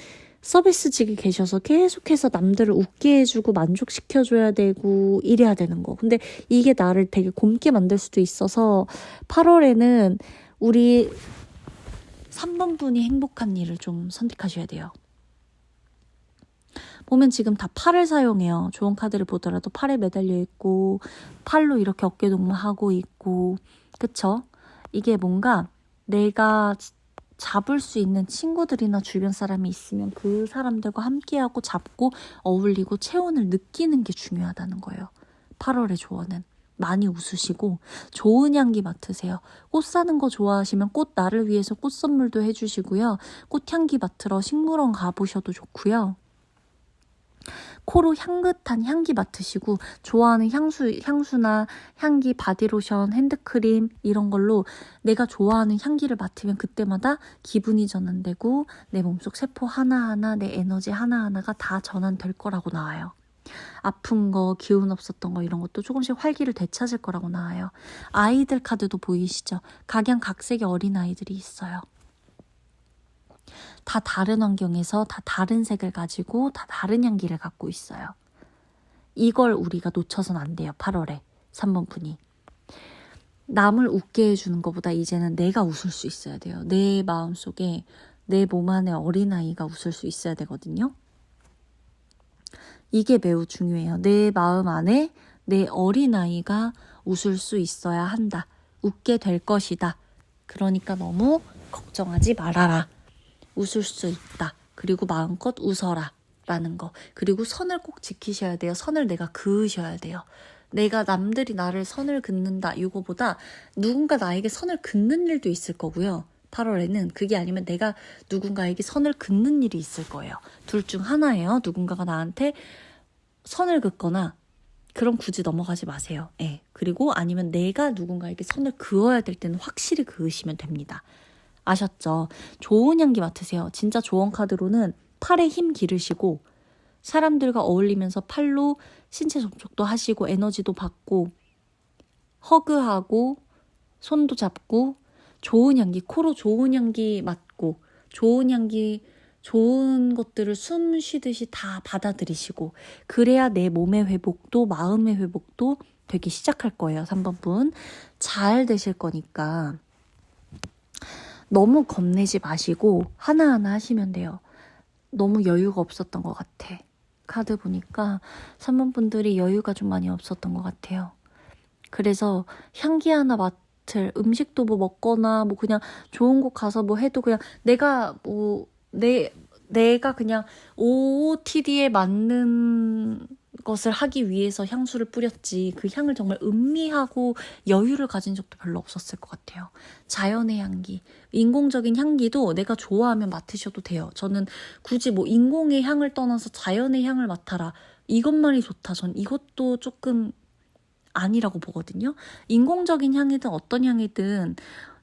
서비스직에 계셔서 계속해서 남들을 웃게 해주고 만족시켜줘야 되고 이래야 되는 거. 근데 이게 나를 되게 곪게 만들 수도 있어서 8월에는 우리 3번 분이 행복한 일을 좀 선택하셔야 돼요. 보면 지금 다 팔을 사용해요. 좋은 카드를 보더라도 팔에 매달려 있고 팔로 이렇게 어깨동무하고 있고 그쵸? 이게 뭔가 내가 잡을 수 있는 친구들이나 주변 사람이 있으면 그 사람들과 함께하고 잡고 어울리고 체온을 느끼는 게 중요하다는 거예요. 8월의 조언은. 많이 웃으시고 좋은 향기 맡으세요. 꽃 사는 거 좋아하시면 꽃 나를 위해서 꽃 선물도 해주시고요. 꽃향기 맡으러 식물원 가보셔도 좋고요. 코로 향긋한 향기 맡으시고 좋아하는 향수나 향기, 바디로션, 핸드크림 이런 걸로 내가 좋아하는 향기를 맡으면 그때마다 기분이 전환되고 내 몸속 세포 하나하나, 내 에너지 하나하나가 다 전환될 거라고 나와요. 아픈 거, 기운 없었던 거 이런 것도 조금씩 활기를 되찾을 거라고 나와요. 아이들 카드도 보이시죠? 각양각색의 어린아이들이 있어요. 다 다른 환경에서 다 다른 색을 가지고 다 다른 향기를 갖고 있어요. 이걸 우리가 놓쳐서는 안 돼요. 8월에 3번 분이. 남을 웃게 해주는 것보다 이제는 내가 웃을 수 있어야 돼요. 내 마음속에 내 몸 안에 어린아이가 웃을 수 있어야 되거든요. 이게 매우 중요해요. 내 마음 안에 내 어린아이가 웃을 수 있어야 한다. 웃게 될 것이다. 그러니까 너무 걱정하지 말아라. 웃을 수 있다. 그리고 마음껏 웃어라. 라는 거. 그리고 선을 꼭 지키셔야 돼요. 선을 내가 그으셔야 돼요. 내가 남들이 나를 선을 긋는다. 이거보다 누군가 나에게 선을 긋는 일도 있을 거고요. 8월에는 그게 아니면 내가 누군가에게 선을 긋는 일이 있을 거예요. 둘 중 하나예요. 누군가가 나한테 선을 긋거나 그럼 굳이 넘어가지 마세요. 예. 그리고 아니면 내가 누군가에게 선을 그어야 될 때는 확실히 그으시면 됩니다. 아셨죠? 좋은 향기 맡으세요. 진짜 조언 카드로는 팔에 힘 기르시고 사람들과 어울리면서 팔로 신체 접촉도 하시고 에너지도 받고 허그하고 손도 잡고 좋은 향기, 코로 좋은 향기 맡고 좋은 향기, 좋은 것들을 숨 쉬듯이 다 받아들이시고 그래야 내 몸의 회복도 마음의 회복도 되기 시작할 거예요. 3번 분. 잘 되실 거니까 너무 겁내지 마시고 하나하나 하시면 돼요. 너무 여유가 없었던 것 같아. 카드 보니까 3번 분들이 여유가 좀 많이 없었던 것 같아요. 그래서 향기 하나 맡을 음식도 뭐 먹거나 뭐 그냥 좋은 곳 가서 뭐 해도 그냥 내가 그냥 OOTD에 맞는 것을 하기 위해서 향수를 뿌렸지 그 향을 정말 음미하고 여유를 가진 적도 별로 없었을 것 같아요. 자연의 향기, 인공적인 향기도 내가 좋아하면 맡으셔도 돼요. 저는 굳이 뭐 인공의 향을 떠나서 자연의 향을 맡아라 이것만이 좋다. 전 이것도 조금 아니라고 보거든요. 인공적인 향이든 어떤 향이든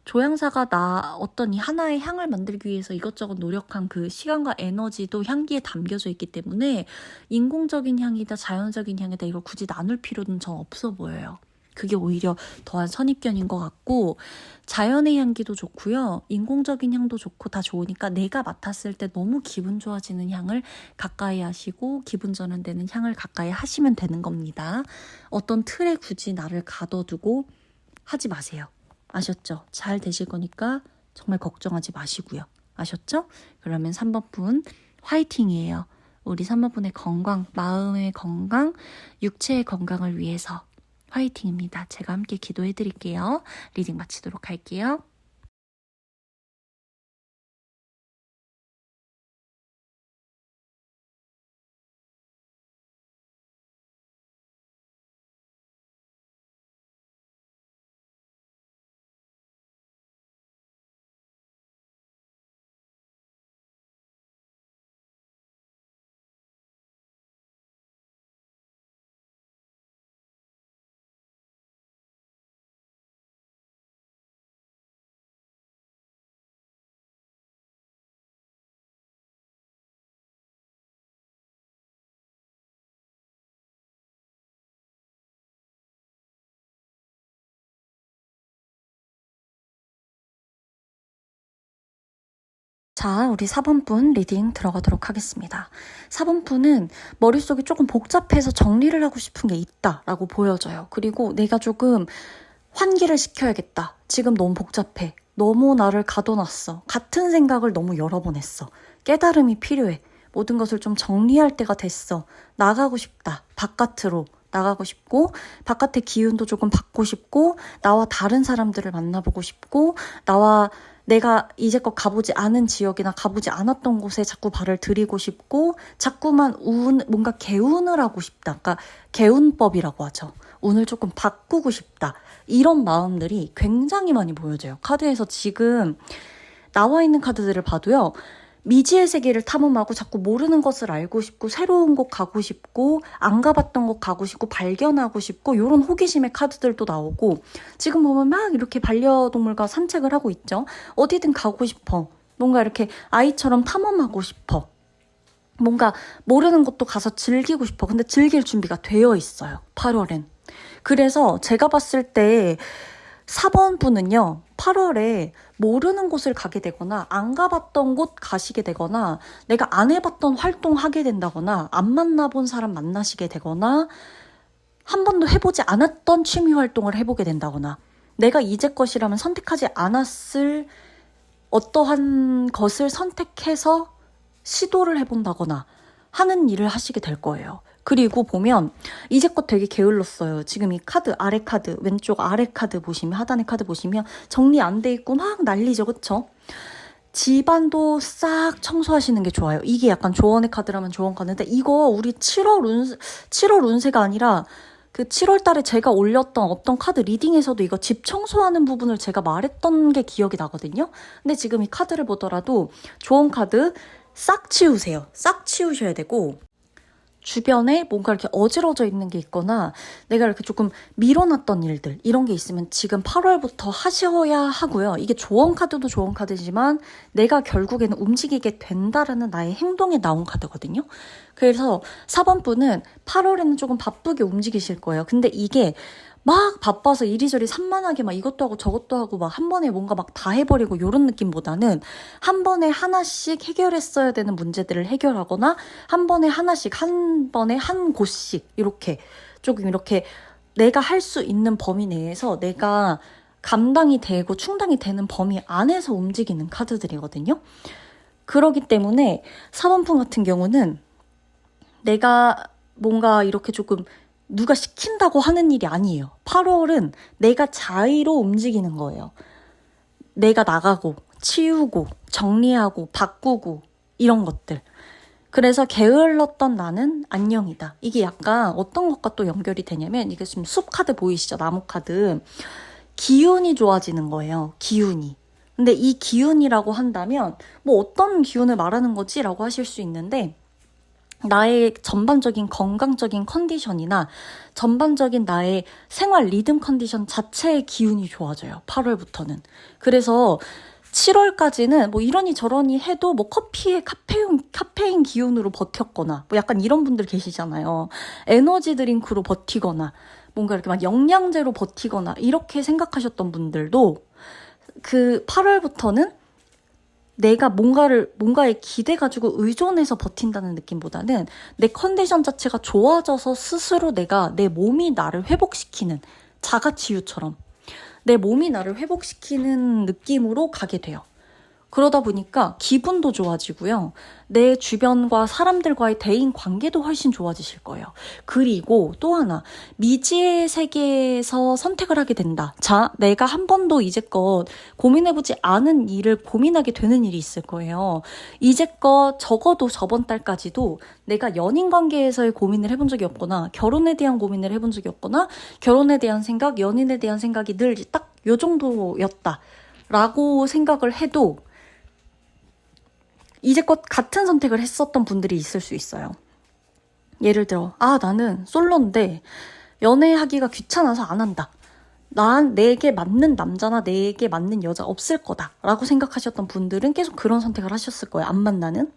조향사가 어떤 이 하나의 향을 만들기 위해서 이것저것 노력한 그 시간과 에너지도 향기에 담겨져 있기 때문에 인공적인 향이다 자연적인 향이다 이걸 굳이 나눌 필요는 전 없어 보여요. 그게 오히려 더한 선입견인 것 같고 자연의 향기도 좋고요. 인공적인 향도 좋고 다 좋으니까 내가 맡았을 때 너무 기분 좋아지는 향을 가까이 하시고 기분 전환되는 향을 가까이 하시면 되는 겁니다. 어떤 틀에 굳이 나를 가둬두고 하지 마세요. 아셨죠? 잘 되실 거니까 정말 걱정하지 마시고요. 아셨죠? 그러면 3번 분 화이팅이에요. 우리 3번 분의 건강, 마음의 건강, 육체의 건강을 위해서 화이팅입니다. 제가 함께 기도해 드릴게요. 리딩 마치도록 할게요. 자, 우리 4번 분 리딩 들어가도록 하겠습니다. 4번 분은 머릿속이 조금 복잡해서 정리를 하고 싶은 게 있다라고 보여져요. 그리고 내가 조금 환기를 시켜야겠다. 지금 너무 복잡해. 너무 나를 가둬놨어. 같은 생각을 너무 여러 번 했어. 깨달음이 필요해. 모든 것을 좀 정리할 때가 됐어. 나가고 싶다. 바깥으로. 나가고 싶고 바깥의 기운도 조금 받고 싶고 나와 다른 사람들을 만나보고 싶고 내가 이제껏 가보지 않은 지역이나 가보지 않았던 곳에 자꾸 발을 들이고 싶고 자꾸만 뭔가 개운을 하고 싶다. 그러니까 개운법이라고 하죠. 운을 조금 바꾸고 싶다. 이런 마음들이 굉장히 많이 보여져요. 카드에서 지금 나와 있는 카드들을 봐도요. 미지의 세계를 탐험하고 자꾸 모르는 것을 알고 싶고 새로운 곳 가고 싶고 안 가봤던 곳 가고 싶고 발견하고 싶고 이런 호기심의 카드들도 나오고 지금 보면 막 이렇게 반려동물과 산책을 하고 있죠. 어디든 가고 싶어. 뭔가 이렇게 아이처럼 탐험하고 싶어. 뭔가 모르는 것도 가서 즐기고 싶어. 근데 즐길 준비가 되어 있어요. 8월엔. 그래서 제가 봤을 때 4번 분은요, 8월에 모르는 곳을 가게 되거나, 안 가봤던 곳 가시게 되거나, 내가 안 해봤던 활동 하게 된다거나, 안 만나본 사람 만나시게 되거나, 한 번도 해보지 않았던 취미 활동을 해보게 된다거나, 내가 이제 것이라면 선택하지 않았을 어떠한 것을 선택해서 시도를 해본다거나 하는 일을 하시게 될 거예요. 그리고 보면 이제껏 되게 게을렀어요. 지금 이 카드, 아래 카드, 왼쪽 아래 카드 보시면, 하단의 카드 보시면 정리 안 돼 있고 막 난리죠. 그쵸? 집안도 싹 청소하시는 게 좋아요. 이게 약간 조언의 카드라면 조언 카드인데, 이거 우리 7월 운세가 아니라 그 7월 달에 제가 올렸던 어떤 카드 리딩에서도 이거 집 청소하는 부분을 제가 말했던 게 기억이 나거든요. 근데 지금 이 카드를 보더라도 조언 카드 싹 치우세요. 싹 치우셔야 되고, 주변에 뭔가 이렇게 어지러져 있는 게 있거나 내가 이렇게 조금 밀어놨던 일들, 이런 게 있으면 지금 8월부터 하셔야 하고요. 이게 조언 카드도 조언 카드지만 내가 결국에는 움직이게 된다라는 나의 행동에 나온 카드거든요. 그래서 4번 분은 8월에는 조금 바쁘게 움직이실 거예요. 근데 이게 막 바빠서 이리저리 산만하게 막 이것도 하고 저것도 하고 막 한 번에 뭔가 막 다 해버리고 이런 느낌보다는 한 번에 하나씩 해결했어야 되는 문제들을 해결하거나 한 번에 하나씩, 한 번에 한 곳씩 이렇게 조금 이렇게 내가 할 수 있는 범위 내에서 내가 감당이 되고 충당이 되는 범위 안에서 움직이는 카드들이거든요. 그렇기 때문에 4번풍 같은 경우는 내가 뭔가 이렇게 조금 누가 시킨다고 하는 일이 아니에요. 8월은 내가 자의로 움직이는 거예요. 내가 나가고 치우고 정리하고 바꾸고 이런 것들. 그래서 게을렀던 나는 안녕이다. 이게 약간 어떤 것과 또 연결이 되냐면, 이게 지금 숲 카드 보이시죠? 나무 카드. 기운이 좋아지는 거예요. 기운이. 근데 이 기운이라고 한다면 뭐 어떤 기운을 말하는 거지? 라고 하실 수 있는데, 나의 전반적인 건강적인 컨디션이나 전반적인 나의 생활 리듬 컨디션 자체의 기운이 좋아져요. 8월부터는. 그래서 7월까지는 뭐 이러니 저러니 해도 뭐 커피에 카페인 기운으로 버텼거나, 뭐 약간 이런 분들 계시잖아요. 에너지 드링크로 버티거나, 뭔가 이렇게 막 영양제로 버티거나, 이렇게 생각하셨던 분들도 그 8월부터는 내가 뭔가에 기대가지고 의존해서 버틴다는 느낌보다는 내 컨디션 자체가 좋아져서 스스로 내 몸이 나를 회복시키는, 자가치유처럼 내 몸이 나를 회복시키는 느낌으로 가게 돼요. 그러다 보니까 기분도 좋아지고요. 내 주변과 사람들과의 대인 관계도 훨씬 좋아지실 거예요. 그리고 또 하나, 미지의 세계에서 선택을 하게 된다. 자, 내가 한 번도 이제껏 고민해보지 않은 일을 고민하게 되는 일이 있을 거예요. 이제껏 적어도 저번 달까지도 내가 연인 관계에서의 고민을 해본 적이 없거나, 결혼에 대한 고민을 해본 적이 없거나, 결혼에 대한 생각, 연인에 대한 생각이 늘 딱 요 정도였다 라고 생각을 해도 이제껏 같은 선택을 했었던 분들이 있을 수 있어요. 예를 들어, 나는 솔로인데 연애하기가 귀찮아서 안 한다. 내게 맞는 남자나 내게 맞는 여자 없을 거다 라고 생각하셨던 분들은 계속 그런 선택을 하셨을 거예요. 안 만나는.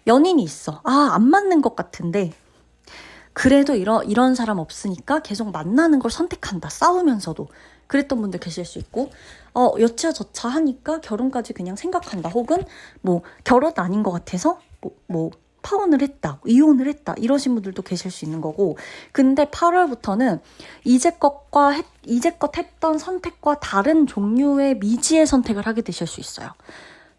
연인이 있어. 안 맞는 것 같은데 그래도 이런 사람 없으니까 계속 만나는 걸 선택한다. 싸우면서도. 그랬던 분들 계실 수 있고, 여차 저차 하니까 결혼까지 그냥 생각한다. 혹은 뭐 결혼 아닌 것 같아서 뭐 파혼을 했다, 이혼을 했다, 이러신 분들도 계실 수 있는 거고. 근데 8월부터는 이제껏 했던 선택과 다른 종류의 미지의 선택을 하게 되실 수 있어요.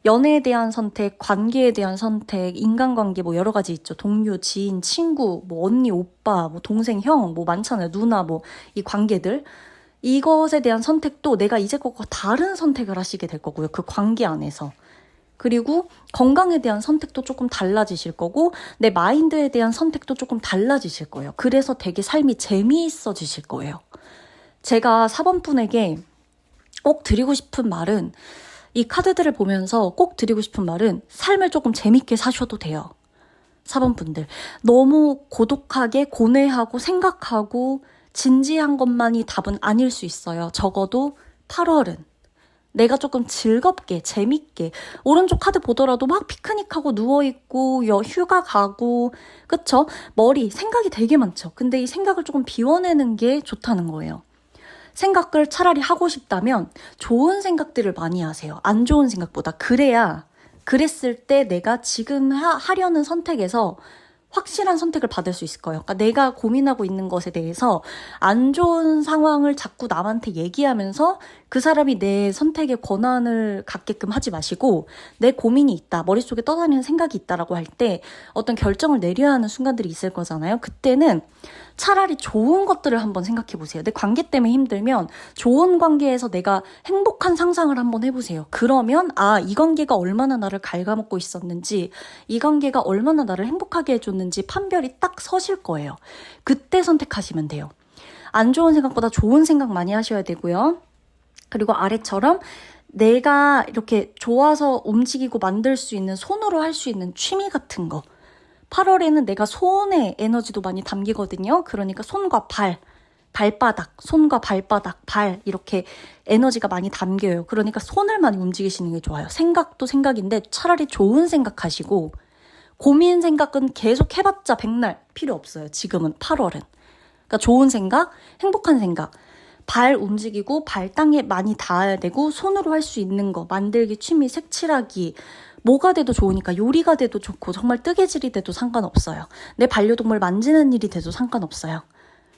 연애에 대한 선택, 관계에 대한 선택, 인간관계 뭐 여러 가지 있죠. 동료, 지인, 친구, 뭐 언니, 오빠, 뭐 동생, 형, 뭐 많잖아요. 누나, 뭐 이 관계들. 이것에 대한 선택도 내가 이제껏과 다른 선택을 하시게 될 거고요. 그 관계 안에서. 그리고 건강에 대한 선택도 조금 달라지실 거고, 내 마인드에 대한 선택도 조금 달라지실 거예요. 그래서 되게 삶이 재미있어지실 거예요. 제가 4번 분에게 꼭 드리고 싶은 말은, 이 카드들을 보면서 꼭 드리고 싶은 말은, 삶을 조금 재밌게 사셔도 돼요. 4번 분들. 너무 고독하게 고뇌하고 생각하고 진지한 것만이 답은 아닐 수 있어요. 적어도 8월은 내가 조금 즐겁게, 재밌게. 오른쪽 카드 보더라도 막 피크닉하고 누워있고, 휴가 가고, 그쵸? 생각이 되게 많죠. 근데 이 생각을 조금 비워내는 게 좋다는 거예요. 생각을 차라리 하고 싶다면 좋은 생각들을 많이 하세요. 안 좋은 생각보다. 그랬을 때 내가 지금 하려는 선택에서 확실한 선택을 받을 수 있을 거예요. 그러니까 내가 고민하고 있는 것에 대해서 안 좋은 상황을 자꾸 남한테 얘기하면서 그 사람이 내 선택에 권한을 갖게끔 하지 마시고, 내 고민이 있다, 머릿속에 떠다니는 생각이 있다라고 할 때 어떤 결정을 내려야 하는 순간들이 있을 거잖아요. 그때는 차라리 좋은 것들을 한번 생각해 보세요. 내 관계 때문에 힘들면 좋은 관계에서 내가 행복한 상상을 한번 해보세요. 그러면 이 관계가 얼마나 나를 갉아먹고 있었는지, 이 관계가 얼마나 나를 행복하게 해줬는지 판별이 딱 서실 거예요. 그때 선택하시면 돼요. 안 좋은 생각보다 좋은 생각 많이 하셔야 되고요. 그리고 아래처럼 내가 이렇게 좋아서 움직이고 만들 수 있는, 손으로 할 수 있는 취미 같은 거. 8월에는 내가 손의 에너지도 많이 담기거든요. 그러니까 손과 발바닥, 발 이렇게 에너지가 많이 담겨요. 그러니까 손을 많이 움직이시는 게 좋아요. 생각도 생각인데 차라리 좋은 생각하시고, 고민 생각은 계속 해봤자 백날 필요 없어요. 지금은 8월은. 그러니까 좋은 생각, 행복한 생각. 발 움직이고 발 땅에 많이 닿아야 되고, 손으로 할 수 있는 거, 만들기, 취미, 색칠하기, 뭐가 돼도 좋으니까, 요리가 돼도 좋고 정말 뜨개질이 돼도 상관없어요. 내 반려동물 만지는 일이 돼도 상관없어요.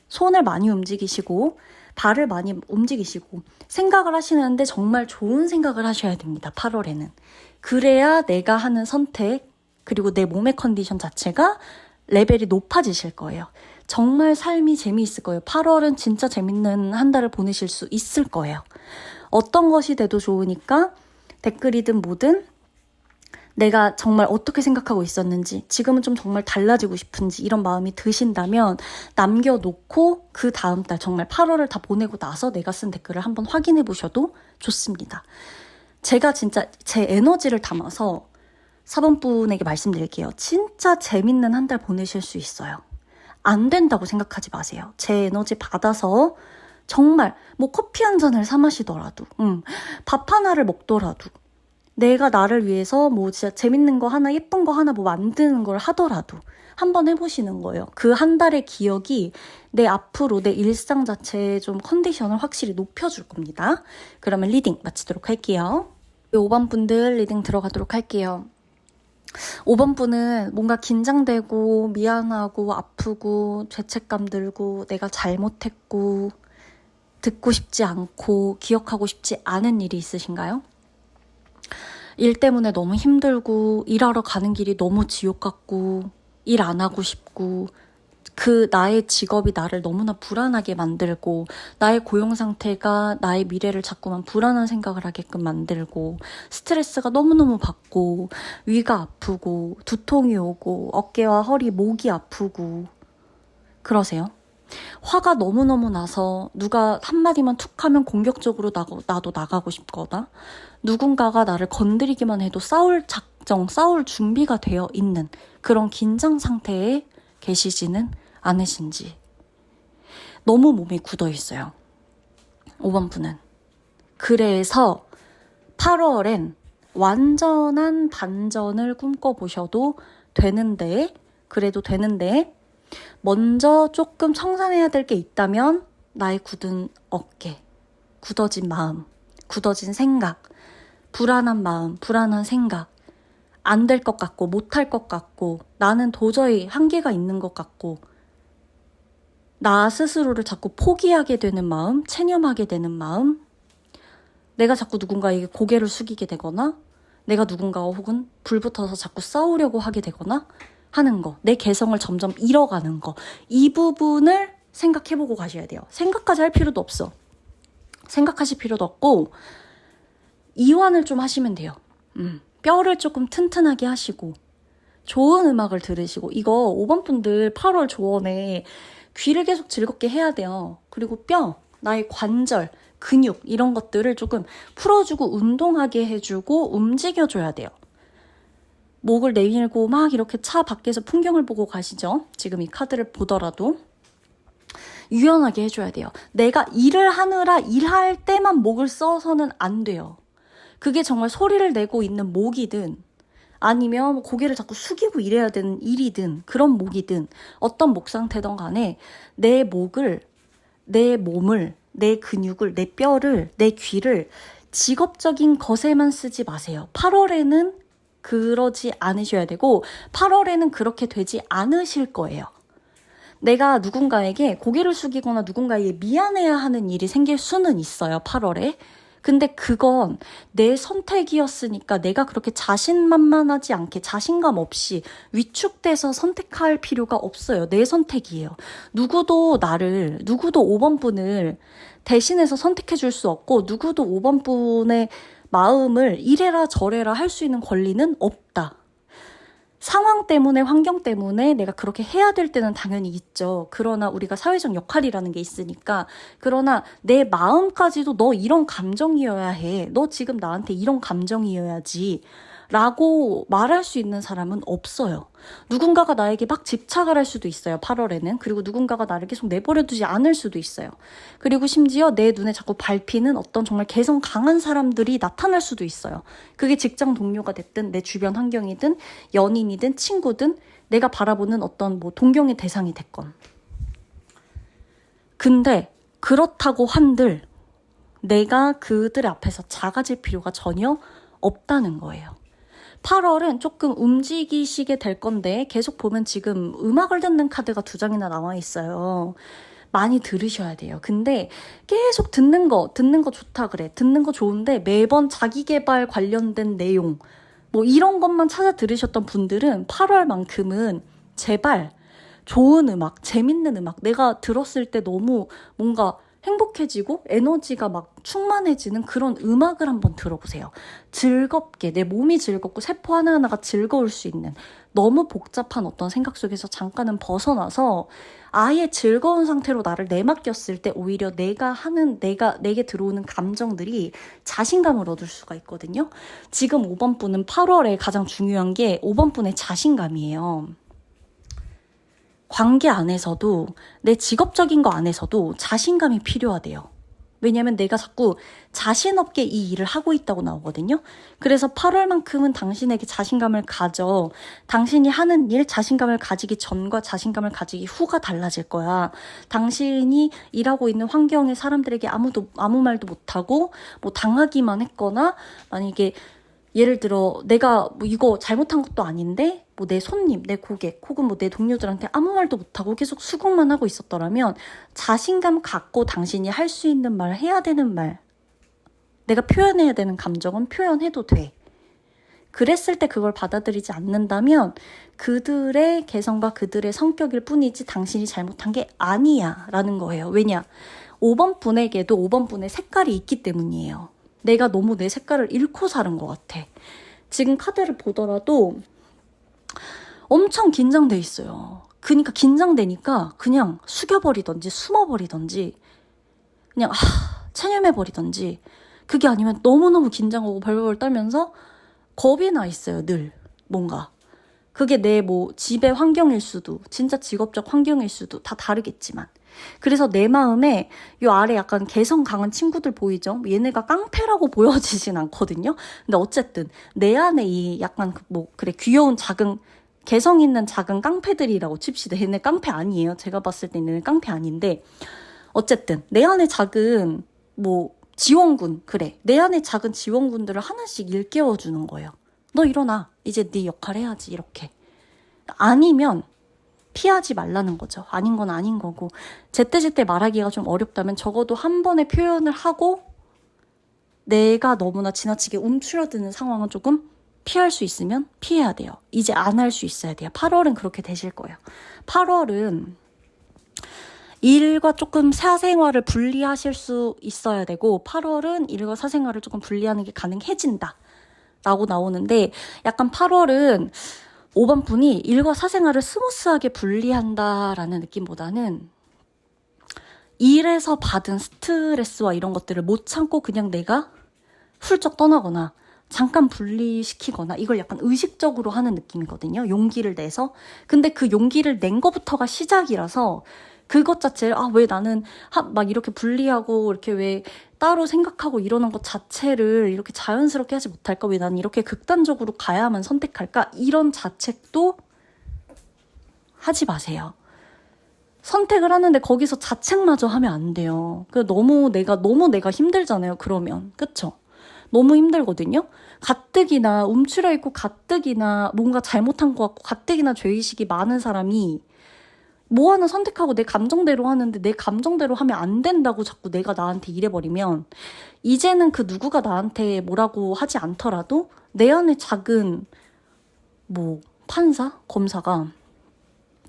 손을 많이 움직이시고 발을 많이 움직이시고 생각을 하시는데 정말 좋은 생각을 하셔야 됩니다. 8월에는. 그래야 내가 하는 선택, 그리고 내 몸의 컨디션 자체가 레벨이 높아지실 거예요. 정말 삶이 재미있을 거예요. 8월은 진짜 재밌는 한 달을 보내실 수 있을 거예요. 어떤 것이 돼도 좋으니까 댓글이든 뭐든 내가 정말 어떻게 생각하고 있었는지, 지금은 좀 정말 달라지고 싶은지 이런 마음이 드신다면 남겨놓고 그 다음 달 정말 8월을 다 보내고 나서 내가 쓴 댓글을 한번 확인해 보셔도 좋습니다. 제가 진짜 제 에너지를 담아서 4번 분에게 말씀드릴게요. 진짜 재밌는 한 달 보내실 수 있어요. 안 된다고 생각하지 마세요. 제 에너지 받아서 정말 커피 한 잔을 사 마시더라도, 밥 하나를 먹더라도, 내가 나를 위해서 진짜 재밌는 거 하나, 예쁜 거 하나 만드는 걸 하더라도 한번 해보시는 거예요. 그 한 달의 기억이 내 앞으로 내 일상 자체의 좀 컨디션을 확실히 높여줄 겁니다. 그러면 리딩 마치도록 할게요. 5번 분들 리딩 들어가도록 할게요. 5번 분은 뭔가 긴장되고 미안하고 아프고 죄책감 들고 내가 잘못했고 듣고 싶지 않고 기억하고 싶지 않은 일이 있으신가요? 일 때문에 너무 힘들고 일하러 가는 길이 너무 지옥 같고 일 안 하고 싶고 나의 직업이 나를 너무나 불안하게 만들고 나의 고용 상태가 나의 미래를 자꾸만 불안한 생각을 하게끔 만들고 스트레스가 너무너무 받고 위가 아프고 두통이 오고 어깨와 허리, 목이 아프고 그러세요? 화가 너무너무 나서 누가 한마디만 툭 하면 공격적으로 나도 나가고 싶거나 누군가가 나를 건드리기만 해도 싸울 준비가 되어 있는 그런 긴장 상태에 계시지는 않으신지. 너무 몸이 굳어 있어요. 5번 분은. 그래서 8월엔 완전한 반전을 꿈꿔보셔도 그래도 되는데 먼저 조금 청산해야 될 게 있다면 나의 굳은 어깨, 굳어진 마음, 굳어진 생각, 불안한 마음, 불안한 생각, 안 될 것 같고 못할 것 같고 나는 도저히 한계가 있는 것 같고 나 스스로를 자꾸 포기하게 되는 마음, 체념하게 되는 마음, 내가 자꾸 누군가에게 고개를 숙이게 되거나 내가 누군가와 혹은 불붙어서 자꾸 싸우려고 하게 되거나 하는 거, 내 개성을 점점 잃어가는 거, 이 부분을 생각해보고 가셔야 돼요. 생각까지 할 필요도 없어. 생각하실 필요도 없고 이완을 좀 하시면 돼요. 뼈를 조금 튼튼하게 하시고 좋은 음악을 들으시고. 이거 5번 분들 8월 조언에 귀를 계속 즐겁게 해야 돼요. 그리고 나의 관절, 근육 이런 것들을 조금 풀어주고 운동하게 해주고 움직여줘야 돼요. 목을 내밀고 막 이렇게 차 밖에서 풍경을 보고 가시죠. 지금 이 카드를 보더라도 유연하게 해줘야 돼요. 내가 일을 하느라 일할 때만 목을 써서는 안 돼요. 그게 정말 소리를 내고 있는 목이든 아니면 뭐 고개를 자꾸 숙이고 일해야 되는 일이든 그런 목이든 어떤 목 상태든 간에 내 목을, 내 몸을, 내 근육을, 내 뼈를, 내 귀를 직업적인 것에만 쓰지 마세요. 8월에는 그러지 않으셔야 되고 8월에는 그렇게 되지 않으실 거예요. 내가 누군가에게 고개를 숙이거나 누군가에게 미안해야 하는 일이 생길 수는 있어요, 8월에. 근데 그건 내 선택이었으니까 내가 그렇게 자신만만하지 않게 자신감 없이 위축돼서 선택할 필요가 없어요. 내 선택이에요. 누구도 5번 분을 대신해서 선택해 줄 수 없고 누구도 5번 분의 마음을 이래라 저래라 할 수 있는 권리는 없다. 상황 때문에, 환경 때문에 내가 그렇게 해야 될 때는 당연히 있죠. 그러나 우리가 사회적 역할이라는 게 있으니까. 그러나 내 마음까지도 너 이런 감정이어야 해. 너 지금 나한테 이런 감정이어야지. 라고 말할 수 있는 사람은 없어요. 누군가가 나에게 막 집착을 할 수도 있어요. 8월에는. 그리고 누군가가 나를 계속 내버려두지 않을 수도 있어요. 그리고 심지어 내 눈에 자꾸 밟히는 어떤 정말 개성 강한 사람들이 나타날 수도 있어요. 그게 직장 동료가 됐든 내 주변 환경이든 연인이든 친구든 내가 바라보는 어떤 뭐 동경의 대상이 됐건. 근데 그렇다고 한들 내가 그들의 앞에서 작아질 필요가 전혀 없다는 거예요. 8월은 조금 움직이시게 될 건데 계속 보면 지금 음악을 듣는 카드가 2장이나 나와 있어요. 많이 들으셔야 돼요. 근데 계속 듣는 거 좋다 그래. 듣는 거 좋은데 매번 자기 개발 관련된 내용 뭐 이런 것만 찾아 들으셨던 분들은 8월만큼은 제발 좋은 음악, 재밌는 음악 내가 들었을 때 너무 뭔가 행복해지고 에너지가 막 충만해지는 그런 음악을 한번 들어보세요. 즐겁게 내 몸이 즐겁고 세포 하나하나가 즐거울 수 있는 너무 복잡한 어떤 생각 속에서 잠깐은 벗어나서 아예 즐거운 상태로 나를 내맡겼을 때 오히려 내게 들어오는 감정들이 자신감을 얻을 수가 있거든요. 지금 5번 분은 8월에 가장 중요한 게 5번 분의 자신감이에요. 관계 안에서도 내 직업적인 거 안에서도 자신감이 필요하대요. 왜냐면 내가 자꾸 자신 없게 이 일을 하고 있다고 나오거든요. 그래서 8월만큼은 당신에게 자신감을 가져. 당신이 하는 일 자신감을 가지기 전과 자신감을 가지기 후가 달라질 거야. 당신이 일하고 있는 환경의 사람들에게 아무 말도 못하고 뭐 당하기만 했거나 만약에 예를 들어 내가 뭐 이거 잘못한 것도 아닌데 뭐 내 손님, 내 고객 혹은 뭐 내 동료들한테 아무 말도 못하고 계속 수긍만 하고 있었더라면 자신감 갖고 당신이 할 수 있는 말, 해야 되는 말, 내가 표현해야 되는 감정은 표현해도 돼. 그랬을 때 그걸 받아들이지 않는다면 그들의 개성과 그들의 성격일 뿐이지 당신이 잘못한 게 아니야 라는 거예요. 왜냐? 5번 분에게도 5번 분의 색깔이 있기 때문이에요. 내가 너무 내 색깔을 잃고 사는 것 같아. 지금 카드를 보더라도 엄청 긴장돼 있어요. 그러니까 긴장되니까 그냥 숙여버리던지 숨어버리던지 그냥 체념해버리던지 그게 아니면 너무너무 긴장하고 벌벌 떨면서 겁이 나 있어요. 늘 뭔가. 그게 내 뭐 집의 환경일 수도 진짜 직업적 환경일 수도 다 다르겠지만 그래서 내 마음에 요 아래 약간 개성 강한 친구들 보이죠? 얘네가 깡패라고 보여지진 않거든요. 근데 어쨌든 내 안에 이 약간 귀여운 작은 개성 있는 작은 깡패들이라고 칩시다. 얘네 깡패 아니에요. 제가 봤을 때 얘네 깡패 아닌데 어쨌든 내 안에 작은 지원군 내 안에 작은 지원군들을 하나씩 일깨워주는 거예요. 너 일어나. 이제 네 역할 해야지. 이렇게. 아니면 피하지 말라는 거죠. 아닌 건 아닌 거고 제때제때 말하기가 좀 어렵다면 적어도 한 번의 표현을 하고 내가 너무나 지나치게 움츠러드는 상황은 조금 피할 수 있으면 피해야 돼요. 이제 안 할 수 있어야 돼요. 8월은 그렇게 되실 거예요. 8월은 일과 조금 사생활을 분리하실 수 있어야 되고 8월은 일과 사생활을 조금 분리하는 게 가능해진다 라고 나오는데 약간 8월은 5번 분이 일과 사생활을 스무스하게 분리한다라는 느낌보다는 일에서 받은 스트레스와 이런 것들을 못 참고 그냥 내가 훌쩍 떠나거나 잠깐 분리시키거나 이걸 약간 의식적으로 하는 느낌이거든요. 용기를 내서. 근데 그 용기를 낸 거부터가 시작이라서 그것 자체를 왜 나는 막 이렇게 분리하고 이렇게 왜 따로 생각하고 이러는 것 자체를 이렇게 자연스럽게 하지 못할까? 왜 나는 이렇게 극단적으로 가야만 선택할까? 이런 자책도 하지 마세요. 선택을 하는데 거기서 자책마저 하면 안 돼요. 너무 내가 힘들잖아요. 그러면. 그쵸? 너무 힘들거든요. 가뜩이나 움츠려 있고 가뜩이나 뭔가 잘못한 것 같고 가뜩이나 죄의식이 많은 사람이 뭐 하나 선택하고 내 감정대로 하는데 내 감정대로 하면 안 된다고 자꾸 내가 나한테 이래버리면 이제는 그 누구가 나한테 뭐라고 하지 않더라도 내 안에 작은 판사? 검사가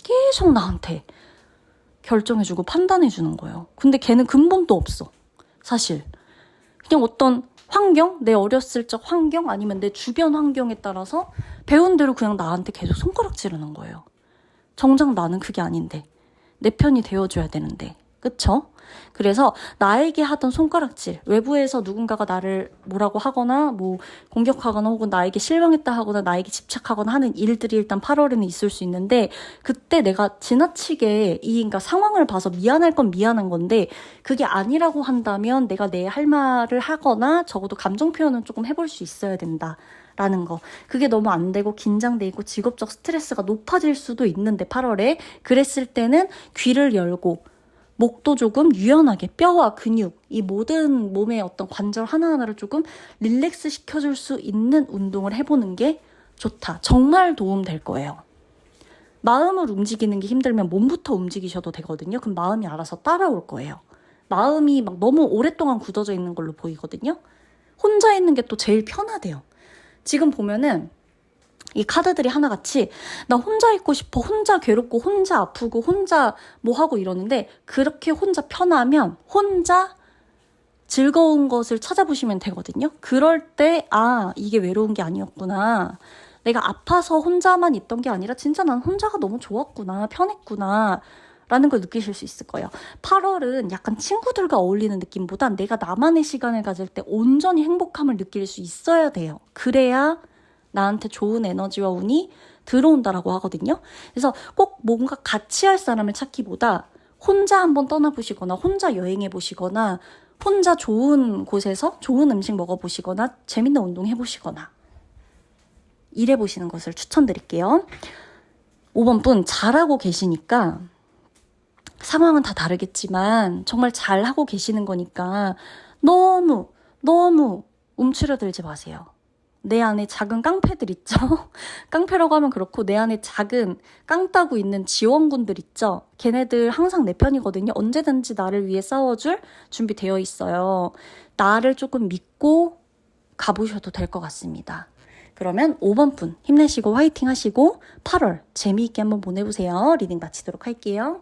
계속 나한테 결정해주고 판단해주는 거예요. 근데 걔는 근본도 없어. 사실. 그냥 어떤 환경? 내 어렸을 적 환경? 아니면 내 주변 환경에 따라서 배운 대로 그냥 나한테 계속 손가락 찌르는 거예요. 정작 나는 그게 아닌데. 내 편이 되어줘야 되는데. 그쵸? 그래서 나에게 하던 손가락질, 외부에서 누군가가 나를 뭐라고 하거나 공격하거나 혹은 나에게 실망했다 하거나 나에게 집착하거나 하는 일들이 일단 8월에는 있을 수 있는데 그때 내가 지나치게 그러니까 상황을 봐서 미안할 건 미안한 건데 그게 아니라고 한다면 내가 내 할 말을 하거나 적어도 감정 표현은 조금 해볼 수 있어야 된다. 라는 거. 그게 너무 안 되고 긴장돼 있고 직업적 스트레스가 높아질 수도 있는데 8월에 그랬을 때는 귀를 열고 목도 조금 유연하게 뼈와 근육, 이 모든 몸의 어떤 관절 하나하나를 조금 릴렉스 시켜줄 수 있는 운동을 해보는 게 좋다. 정말 도움 될 거예요. 마음을 움직이는 게 힘들면 몸부터 움직이셔도 되거든요. 그럼 마음이 알아서 따라올 거예요. 마음이 막 너무 오랫동안 굳어져 있는 걸로 보이거든요. 혼자 있는 게 또 제일 편하대요. 지금 보면은 이 카드들이 하나같이 나 혼자 있고 싶어, 혼자 괴롭고 혼자 아프고 혼자 뭐 하고 이러는데 그렇게 혼자 편하면 혼자 즐거운 것을 찾아보시면 되거든요. 그럴 때 이게 외로운 게 아니었구나. 내가 아파서 혼자만 있던 게 아니라 진짜 난 혼자가 너무 좋았구나, 편했구나 라는 걸 느끼실 수 있을 거예요. 8월은 약간 친구들과 어울리는 느낌보단 내가 나만의 시간을 가질 때 온전히 행복함을 느낄 수 있어야 돼요. 그래야 나한테 좋은 에너지와 운이 들어온다라고 하거든요. 그래서 꼭 뭔가 같이 할 사람을 찾기보다 혼자 한번 떠나보시거나 혼자 여행해보시거나 혼자 좋은 곳에서 좋은 음식 먹어보시거나 재밌는 운동 해보시거나 일해보시는 것을 추천드릴게요. 5번 분 잘하고 계시니까 상황은 다 다르겠지만 정말 잘하고 계시는 거니까 너무 움츠려들지 마세요. 내 안에 작은 깡패들 있죠? 깡패라고 하면 그렇고 내 안에 작은 깡 따고 있는 지원군들 있죠? 걔네들 항상 내 편이거든요. 언제든지 나를 위해 싸워줄 준비되어 있어요. 나를 조금 믿고 가보셔도 될 것 같습니다. 그러면 5번 분 힘내시고 화이팅 하시고 8월 재미있게 한번 보내보세요. 리딩 마치도록 할게요.